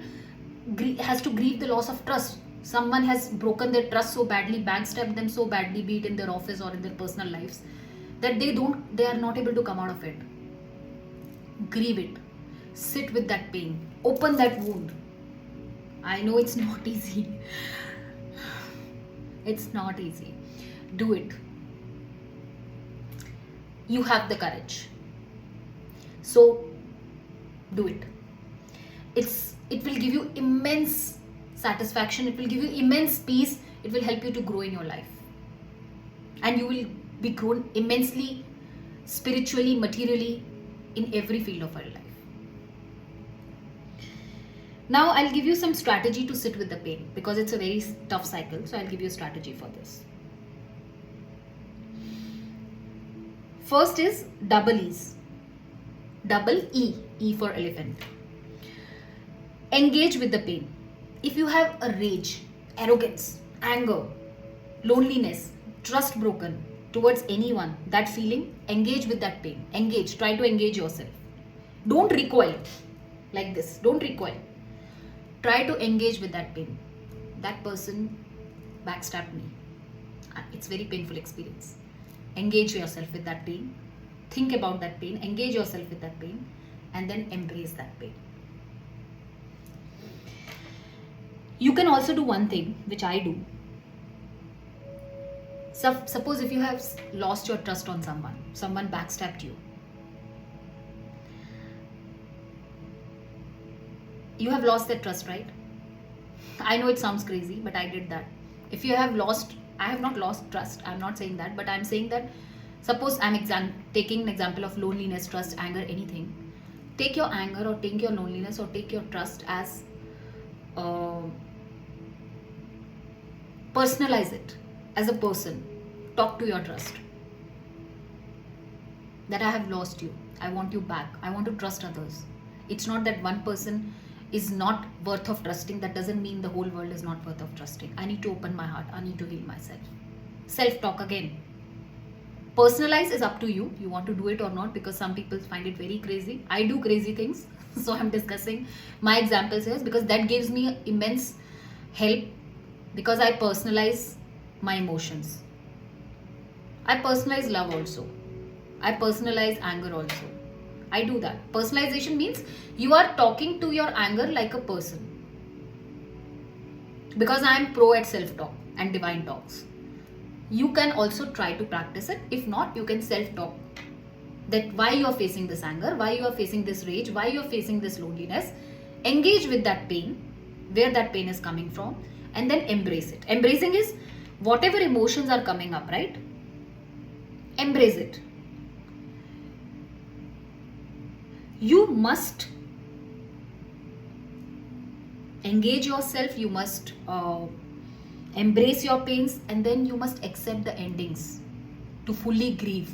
Speaker 1: has to grieve the loss of trust. Someone has broken their trust so badly, backstabbed them so badly, be it in their office or in their personal lives, that they are not able to come out of it. Grieve it. Sit with that pain. Open that wound. I know it's not easy. It's not easy. Do it. You have the courage. So do it. It will give you immense satisfaction. It will give you immense peace. It will help you to grow in your life. And you will be grown immensely, spiritually, materially, in every field of our life. Now I'll give you some strategy to sit with the pain, because it's a very tough cycle. So I'll give you a strategy for this. First is double E's. Double E. E for elephant. Engage with the pain. If you have a rage, arrogance, anger, loneliness, trust broken towards anyone, that feeling, engage with that pain. Engage. Try to engage yourself. Don't recoil like this. Don't recoil. Try to engage with that pain. That person backstabbed me. It's very painful experience. Engage yourself with that pain. Think about that pain. Engage yourself with that pain. And then embrace that pain. You can also do one thing, which I do. Suppose if you have lost your trust on someone backstabbed you. You have lost that trust, right? I know it sounds crazy, but I did that. If you have lost, I have not lost trust. I'm not saying that, but I'm saying that suppose I'm taking an example of loneliness, trust, anger, anything. Take your anger or take your loneliness or take your trust as personalize it as a person. Talk to your trust. That I have lost you. I want you back. I want to trust others. It's not that one person is not worth of trusting. That doesn't mean the whole world is not worth of trusting. I need to open my heart. I need to heal myself. Self-talk again. Personalize is up to you. You want to do it or not, because some people find it very crazy. I do crazy things. So I'm discussing my examples here because that gives me immense help, because I personalize my emotions. I personalize love also. I personalize anger also. I do that. Personalization means you are talking to your anger like a person. Because I am pro at self-talk and divine talks. You can also try to practice it. If not, you can self-talk. That why you are facing this anger, why you are facing this rage, why you are facing this loneliness. Engage with that pain, where that pain is coming from, and then embrace it. Embracing is whatever emotions are coming up, right? Embrace it. You must engage yourself, you must embrace your pains, and then you must accept the endings to fully grieve.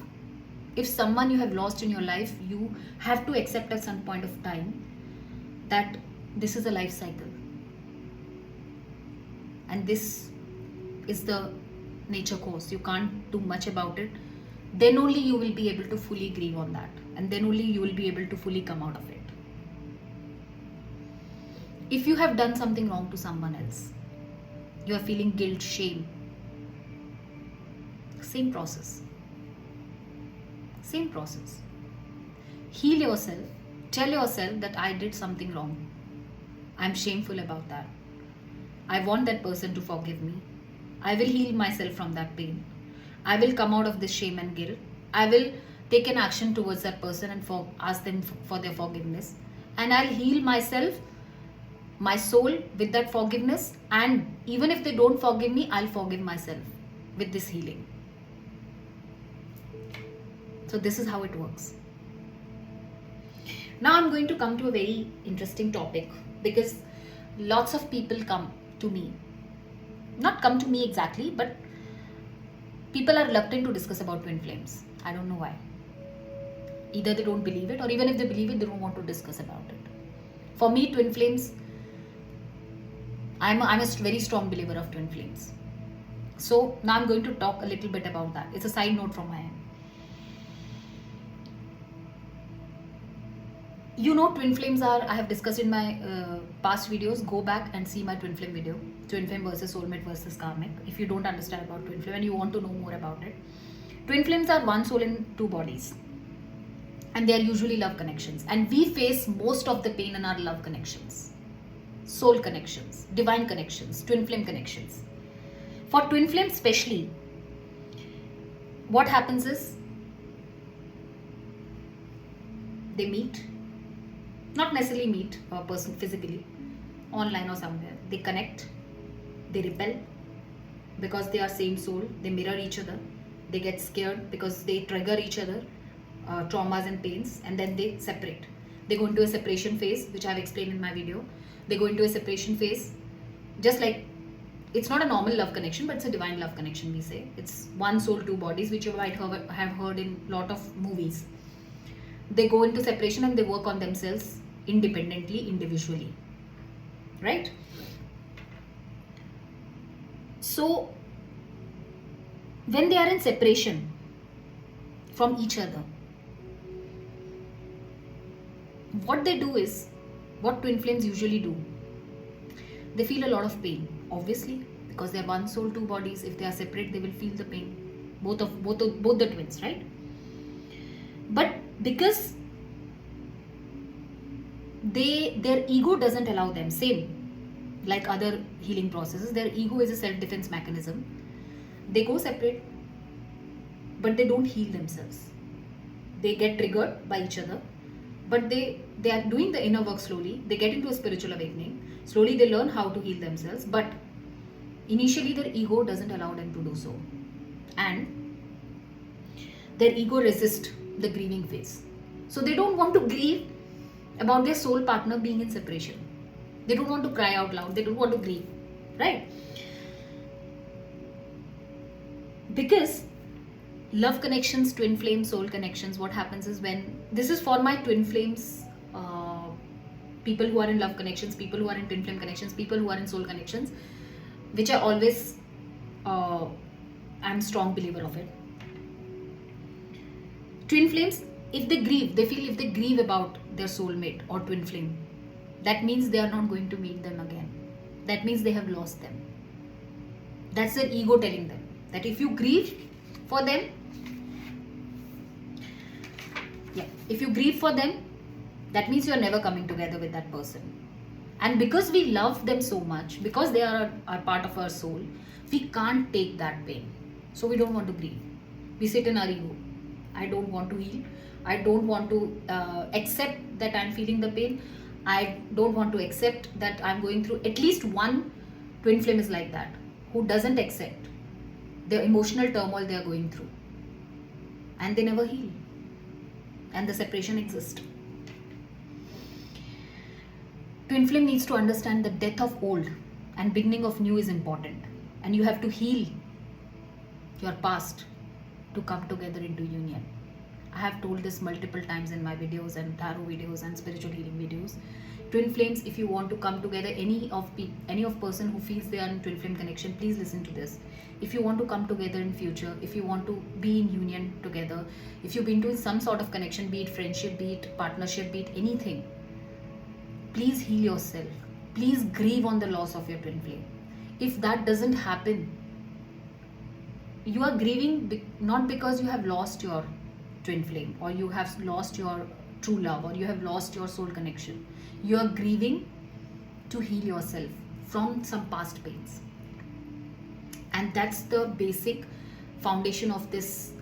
Speaker 1: If someone you have lost in your life, you have to accept at some point of time that this is a life cycle. And this is the nature course. You can't do much about it. Then only you will be able to fully grieve on that. And then only you will be able to fully come out of it. If you have done something wrong to someone else, you are feeling guilt, shame. Same process. Same process. Heal yourself. Tell yourself that I did something wrong. I'm shameful about that. I want that person to forgive me. I will heal myself from that pain. I will come out of this shame and guilt. I will take an action towards that person and ask them for their forgiveness. And I'll heal myself, my soul, with that forgiveness. And even if they don't forgive me, I'll forgive myself with this healing. So this is how it works. Now I'm going to come to a very interesting topic, because lots of people come to me. Not come to me exactly, but people are reluctant to discuss about twin flames. I don't know why. Either they don't believe it, or even if they believe it, they don't want to discuss about it. For me, twin flames, I'm a very strong believer of twin flames. So now I'm going to talk a little bit about that. It's a side note from my end. You know, twin flames are, I have discussed in my past videos. Go back and see my twin flame video. Twin flame versus soulmate versus karmic. If you don't understand about twin flame and you want to know more about it. Twin flames are one soul in two bodies. And they are usually love connections. And we face most of the pain in our love connections. Soul connections, divine connections, twin flame connections. For twin flame especially, what happens is, They meet, not necessarily meet a person physically, online or somewhere. They connect, they repel because they are same soul. They mirror each other. They get scared because they trigger each other, traumas and pains, and then they separate. They go into a separation phase, which I've explained in my video. They go into a separation phase, just like it's not a normal love connection, but it's a divine love connection, we say. It's one soul, two bodies, which you might have heard in a lot of movies. They go into separation and they work on themselves independently, individually. Right? So, when they are in separation from each other, what they do is, what twin flames usually do, they feel a lot of pain, obviously, because they're one soul, two bodies. If they are separate, they will feel the pain. Both the twins, right? But because their ego doesn't allow them, same like other healing processes, their ego is a self-defense mechanism. They go separate, but they don't heal themselves. They get triggered by each other, but they are doing the inner work slowly. They get into a spiritual awakening. Slowly they learn how to heal themselves, but initially their ego doesn't allow them to do so. And their ego resists the grieving phase. So they don't want to grieve about their soul partner being in separation. They don't want to cry out loud. They don't want to grieve, right? Because love connections, twin flame, soul connections, what happens is, when this is for my twin flames, people who are in love connections, people who are in twin flame connections, people who are in soul connections, which I always am strong believer of it. Twin flames, if they grieve, they feel if they grieve about their soulmate or twin flame, that means they are not going to meet them again. That means they have lost them. That's their ego telling them that if you grieve for them, if you grieve for them, that means you are never coming together with that person. And because we love them so much, because they are part of our soul, we can't take that pain. So we don't want to grieve. We sit in our ego. I don't want to heal. I don't want to accept that I'm feeling the pain. I don't want to accept that I'm going through. At least one twin flame is like that, who doesn't accept the emotional turmoil they are going through. And they never heal. And the separation exists. Twin flame needs to understand that death of old and beginning of new is important. And you have to heal your past to come together into union. I have told this multiple times in my videos and tarot videos and spiritual healing videos. Twin flames, if you want to come together, any of person who feels they are in twin flame connection, please listen to this. If you want to come together in future, if you want to be in union together, if you've been doing some sort of connection, be it friendship, be it partnership, be it anything, please heal yourself. Please grieve on the loss of your twin flame. If that doesn't happen, you are grieving not because you have lost your twin flame, or you have lost your true love, or you have lost your soul connection. You are grieving to heal yourself from some past pains. And that's the basic foundation of this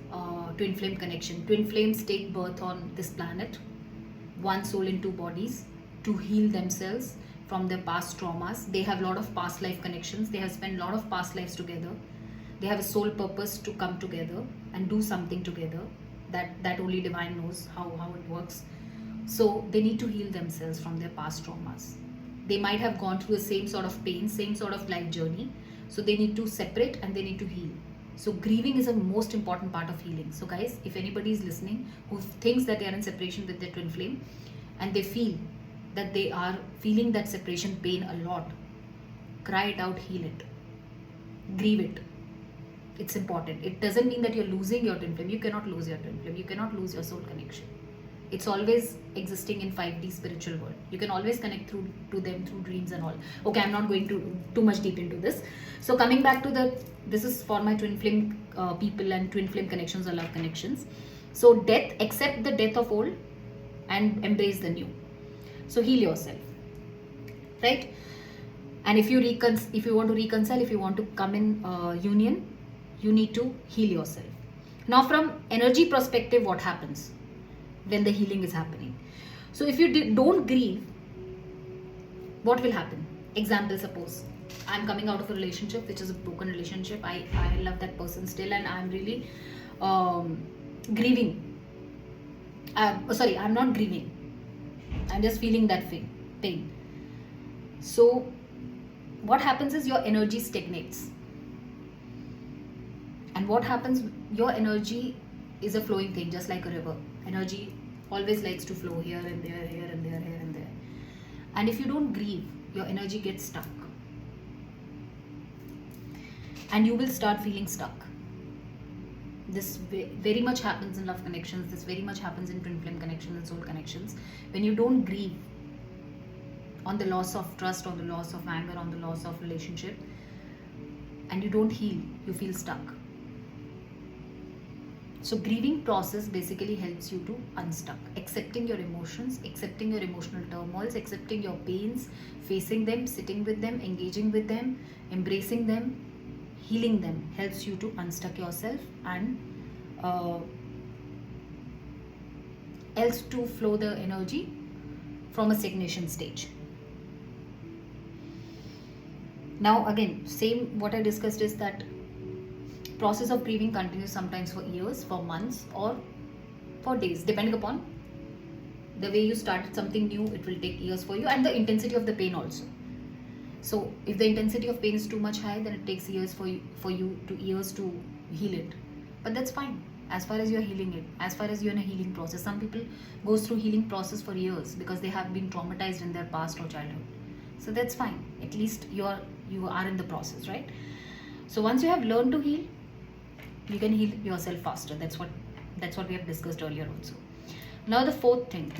Speaker 1: twin flame connection. Twin flames take birth on this planet, one soul in two bodies, to heal themselves from their past traumas. They have a lot of past life connections. They have spent a lot of past lives together. They have a soul purpose to come together and do something together. That only divine knows how it works. So they need to heal themselves from their past traumas. They might have gone through the same sort of pain, same sort of life journey. So they need to separate and they need to heal. So grieving is a most important part of healing. So guys, if anybody is listening who thinks that they are in separation with their twin flame and they feel that they are feeling that separation pain a lot, cry it out, heal it, grieve it. It's important. It doesn't mean that you're losing your twin flame. You cannot lose your twin flame. You cannot lose your soul connection. It's always existing in 5D spiritual world. You can always connect to them through dreams and all. Okay, I'm not going to too much deep into this. So coming back to this is for my twin flame people and twin flame connections or love connections. So death, accept the death of old and embrace the new. So heal yourself, right? And if you want to reconcile, if you want to come in union, you need to heal yourself. Now from energy perspective, what happens? when the healing is happening. So if you don't grieve, what will happen? Example, suppose I'm coming out of a relationship which is a broken relationship. I love that person still, and I'm really grieving. Sorry, I'm not grieving. I'm just feeling that pain. So what happens is your energy stagnates. And what happens, your energy is a flowing thing, just like a river. Energy always likes to flow here and there, here and there, here and there. And if you don't grieve, your energy gets stuck. And you will start feeling stuck. This very much happens in love connections. This very much happens in twin flame connections and soul connections. When you don't grieve on the loss of trust, on the loss of anger, on the loss of relationship, and you don't heal, you feel stuck. So grieving process basically helps you to unstuck, accepting your emotions, accepting your emotional turmoils, accepting your pains, facing them, sitting with them, engaging with them, embracing them, healing them, helps you to unstuck yourself and else to flow the energy from a stagnation stage. Now again, same what I discussed is that process of grieving continues sometimes for years, for months, or for days, depending upon the way you started something new. It will take years for you, and the intensity of the pain also. So if the intensity of pain is too much high, then it takes years for you to heal it. But that's fine, as far as you're healing it, as far as you're in a healing process. Some people goes through healing process for years because they have been traumatized in their past or childhood. So that's fine. At least you are in the process, right? So once you have learned to heal, you can heal yourself faster. That's what we have discussed earlier also. Now the fourth thing,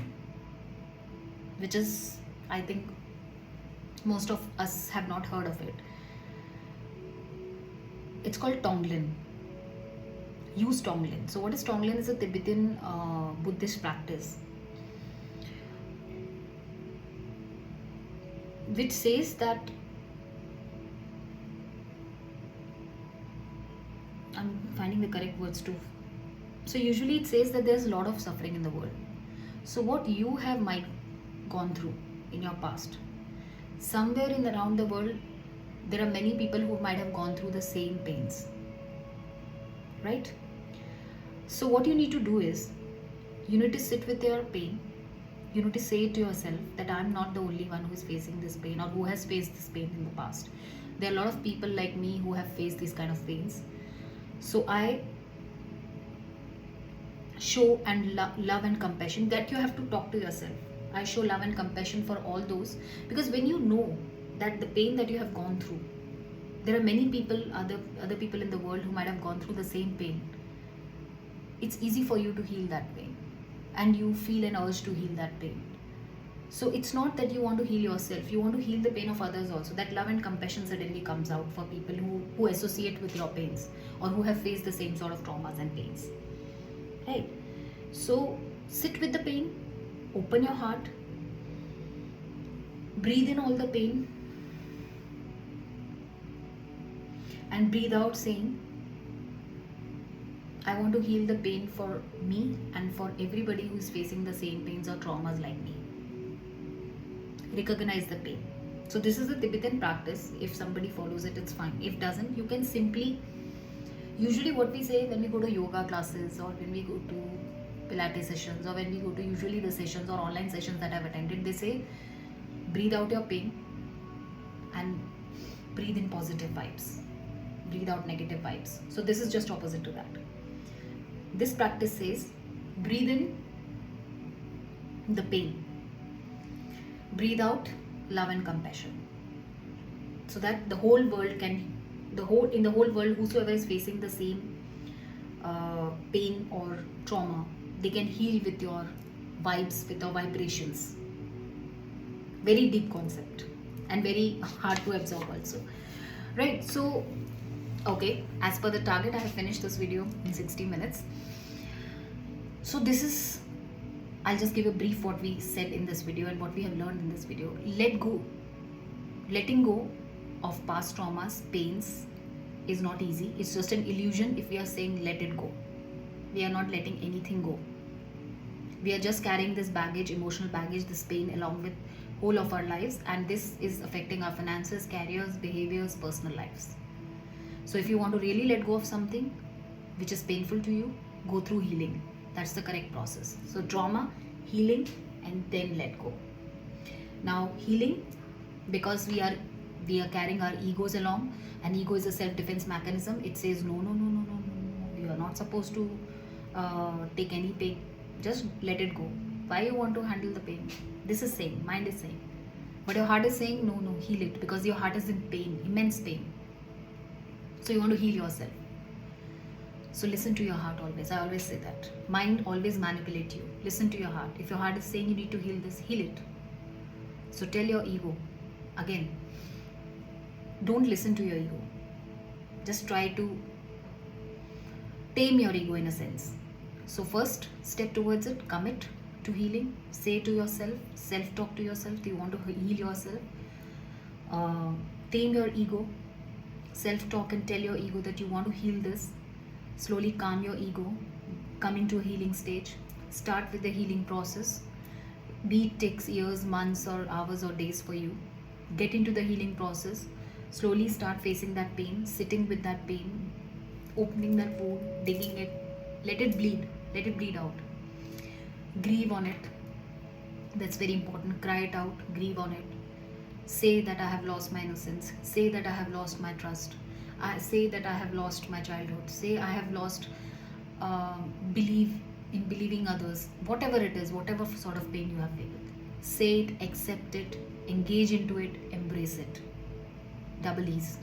Speaker 1: which is, I think most of us have not heard of it. It's called Tonglen. Use Tonglen. So what is Tonglen? Is a Tibetan Buddhist practice which says that, I'm finding the correct words too. So usually it says that there's a lot of suffering in the world. So what you have might gone through in your past, somewhere in around the world, there are many people who might have gone through the same pains, right? So what you need to do is, you need to sit with your pain. You need to say to yourself that I'm not the only one who is facing this pain or who has faced this pain in the past. There are a lot of people like me who have faced these kind of pains. So I show and love and compassion. That you have to talk to yourself. I show love and compassion for all those, because when you know that the pain that you have gone through, there are many people, other people in the world who might have gone through the same pain. It's easy for you to heal that pain, and you feel an urge to heal that pain. So it's not that you want to heal yourself, you want to heal the pain of others also. That love and compassion suddenly comes out for people who associate with your pains or who have faced the same sort of traumas and pains, right? So sit with the pain, open your heart, breathe in all the pain, and breathe out saying, I want to heal the pain for me and for everybody who is facing the same pains or traumas like me. Recognize the pain. So this is a Tibetan practice. If somebody follows it, it's fine. If doesn't, you can simply, usually what we say when we go to yoga classes or when we go to Pilates sessions or when we go to usually the sessions or online sessions that I've attended, they say breathe out your pain and breathe in positive vibes, breathe out negative vibes. So this is just opposite to that. This practice says breathe in the pain, breathe out love and compassion, so that in the whole world, whosoever is facing the same pain or trauma, they can heal with your vibes, with your vibrations. Very deep concept and very hard to absorb also, right? So okay, as per the target, I have finished this video in 60 minutes. So this is, I'll just give a brief what we said in this video and what we have learned in this video. Letting go of past traumas, pains is not easy. It's just an illusion if we are saying let it go. We are not letting anything go. We are just carrying this baggage, emotional baggage, this pain along with whole of our lives, and this is affecting our finances, careers, behaviors, personal lives. So if you want to really let go of something which is painful to you, go through healing. That's the correct process. So trauma, healing, and then let go. Now healing, because we are carrying our egos along, and ego is a self-defense mechanism. It says no, no, no, no, no, no, no. You are not supposed to take any pain. Just let it go. Why you want to handle the pain? This is saying, mind is saying, but your heart is saying no, no, heal it, because your heart is in pain, immense pain. So you want to heal yourself. So listen to your heart always. I always say that. Mind always manipulate you. Listen to your heart. If your heart is saying you need to heal this, heal it. So tell your ego, again, don't listen to your ego. Just try to tame your ego in a sense. So first step towards it, commit to healing. Say to yourself, self-talk to yourself, do you want to heal yourself? Tame your ego. Self-talk and tell your ego that you want to heal this. Slowly calm your ego, come into a healing stage. Start with the healing process. Be it takes years, months, or hours or days for you. Get into the healing process. Slowly start facing that pain, sitting with that pain, opening that wound, digging it, let it bleed out. Grieve on it. That's very important. Cry it out, grieve on it. Say that I have lost my innocence. Say that I have lost my trust. I say that I have lost my childhood. Say I have lost belief in believing others. Whatever it is, whatever sort of pain you have felt. Say it, accept it, engage into it, embrace it. Double E's.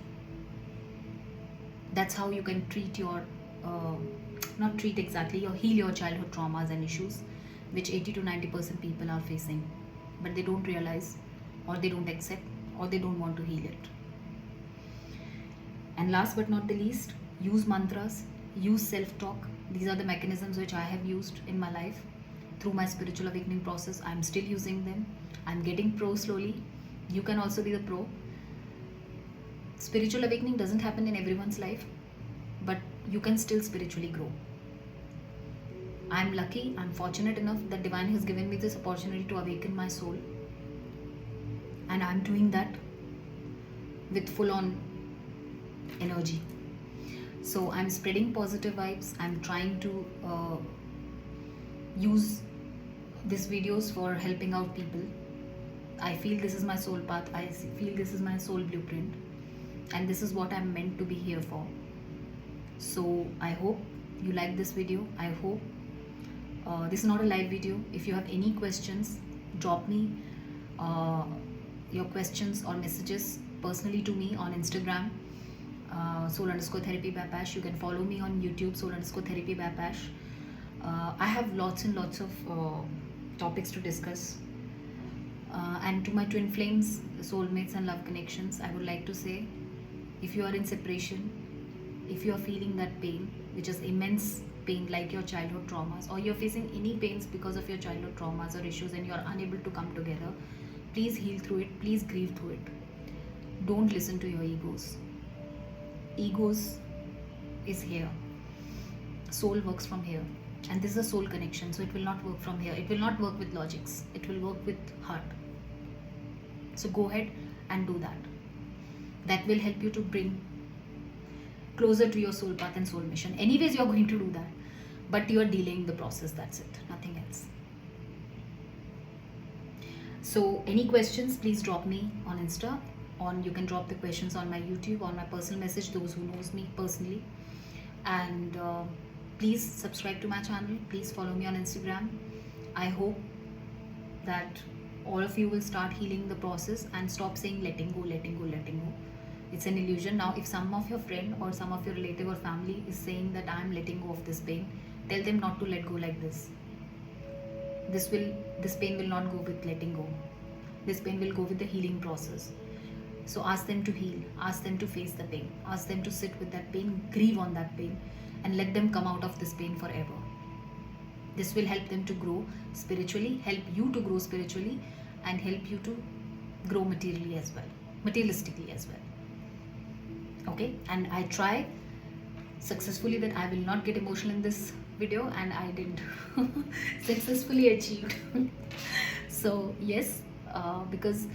Speaker 1: That's how you can treat your, not treat exactly, or heal your childhood traumas and issues, which 80 to 90% people are facing. But they don't realize, or they don't accept, or they don't want to heal it. And last but not the least, use mantras, use self-talk. These are the mechanisms which I have used in my life through my spiritual awakening process. I'm still using them. I'm getting pro slowly. You can also be the pro. Spiritual awakening doesn't happen in everyone's life, but you can still spiritually grow. I'm lucky, I'm fortunate enough that Divine has given me this opportunity to awaken my soul. And I'm doing that with full-on energy. So I'm spreading positive vibes. I'm trying to use these videos for helping out people. I feel this is my soul path. I feel this is my soul blueprint. And this is what I'm meant to be here for. So I hope you like this video. I hope this is not a live video. If you have any questions, drop me your questions or messages personally to me on Instagram, soul_therapy by Pash. You can follow me on YouTube, soul_therapy by Pash. I have lots and lots of topics to discuss. And to my twin flames, soulmates and love connections, I would like to say, if you are in separation, if you are feeling that pain, which is immense pain like your childhood traumas, or you're facing any pains because of your childhood traumas or issues and you're unable to come together, please heal through it, please grieve through it. Don't listen to your egos. Egos is here. Soul works from here. And this is a soul connection, so it will not work from here. It will not work with logics. It will work with heart. So go ahead and do that. That will help you to bring closer to your soul path and soul mission. Anyways, you're going to do that, but you're delaying the process. That's it, nothing else. So any questions, please drop me on Insta. You can drop the questions on my YouTube, on my personal message, those who knows me personally. And please subscribe to my channel. Please follow me on Instagram. I hope that all of you will start healing the process and stop saying letting go, letting go, letting go. It's an illusion. Now, if some of your friend or some of your relative or family is saying that I'm letting go of this pain, tell them not to let go like this. This pain will not go with letting go. This pain will go with the healing process. So ask them to heal, ask them to face the pain, ask them to sit with that pain, grieve on that pain, and let them come out of this pain forever. This will help them to grow spiritually, help you to grow spiritually, and help you to grow materially as well, materialistically as well. Okay, and I try successfully that I will not get emotional in this video and I didn't successfully achieved. So yes, because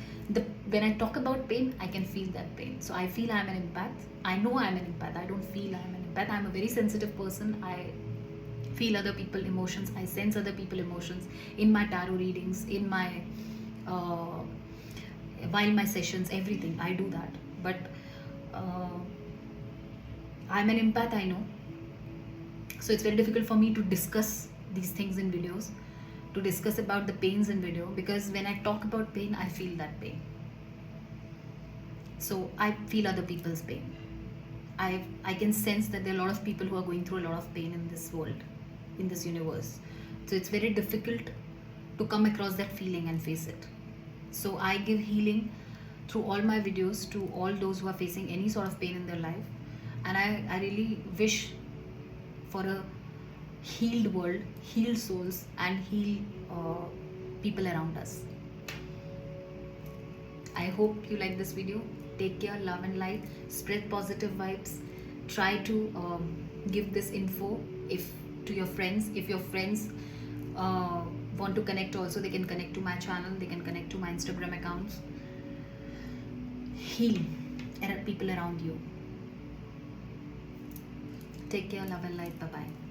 Speaker 1: when I talk about pain, I can feel that pain. So I feel I'm an empath. I know I'm an empath. I don't feel I'm an empath. I'm a very sensitive person. I feel other people emotions. I sense other people emotions in my tarot readings, in my uh, while my sessions, everything. I do that. But uh, I'm an empath. I know, so it's very difficult for me to discuss these things in videos, to discuss about the pains in video, because when I talk about pain, I feel that pain. So I feel other people's pain. I can sense that there are a lot of people who are going through a lot of pain in this world, in this universe. So it's very difficult to come across that feeling and face it. So I give healing through all my videos to all those who are facing any sort of pain in their life. And I really wish for a healed world, healed souls, and heal people around us. I hope you like this video. Take care, love and light, spread positive vibes. Try to give this info if to your friends. If your friends want to connect also, they can connect to my channel, they can connect to my Instagram accounts. Heal people around you. Take care, love and light. Bye bye.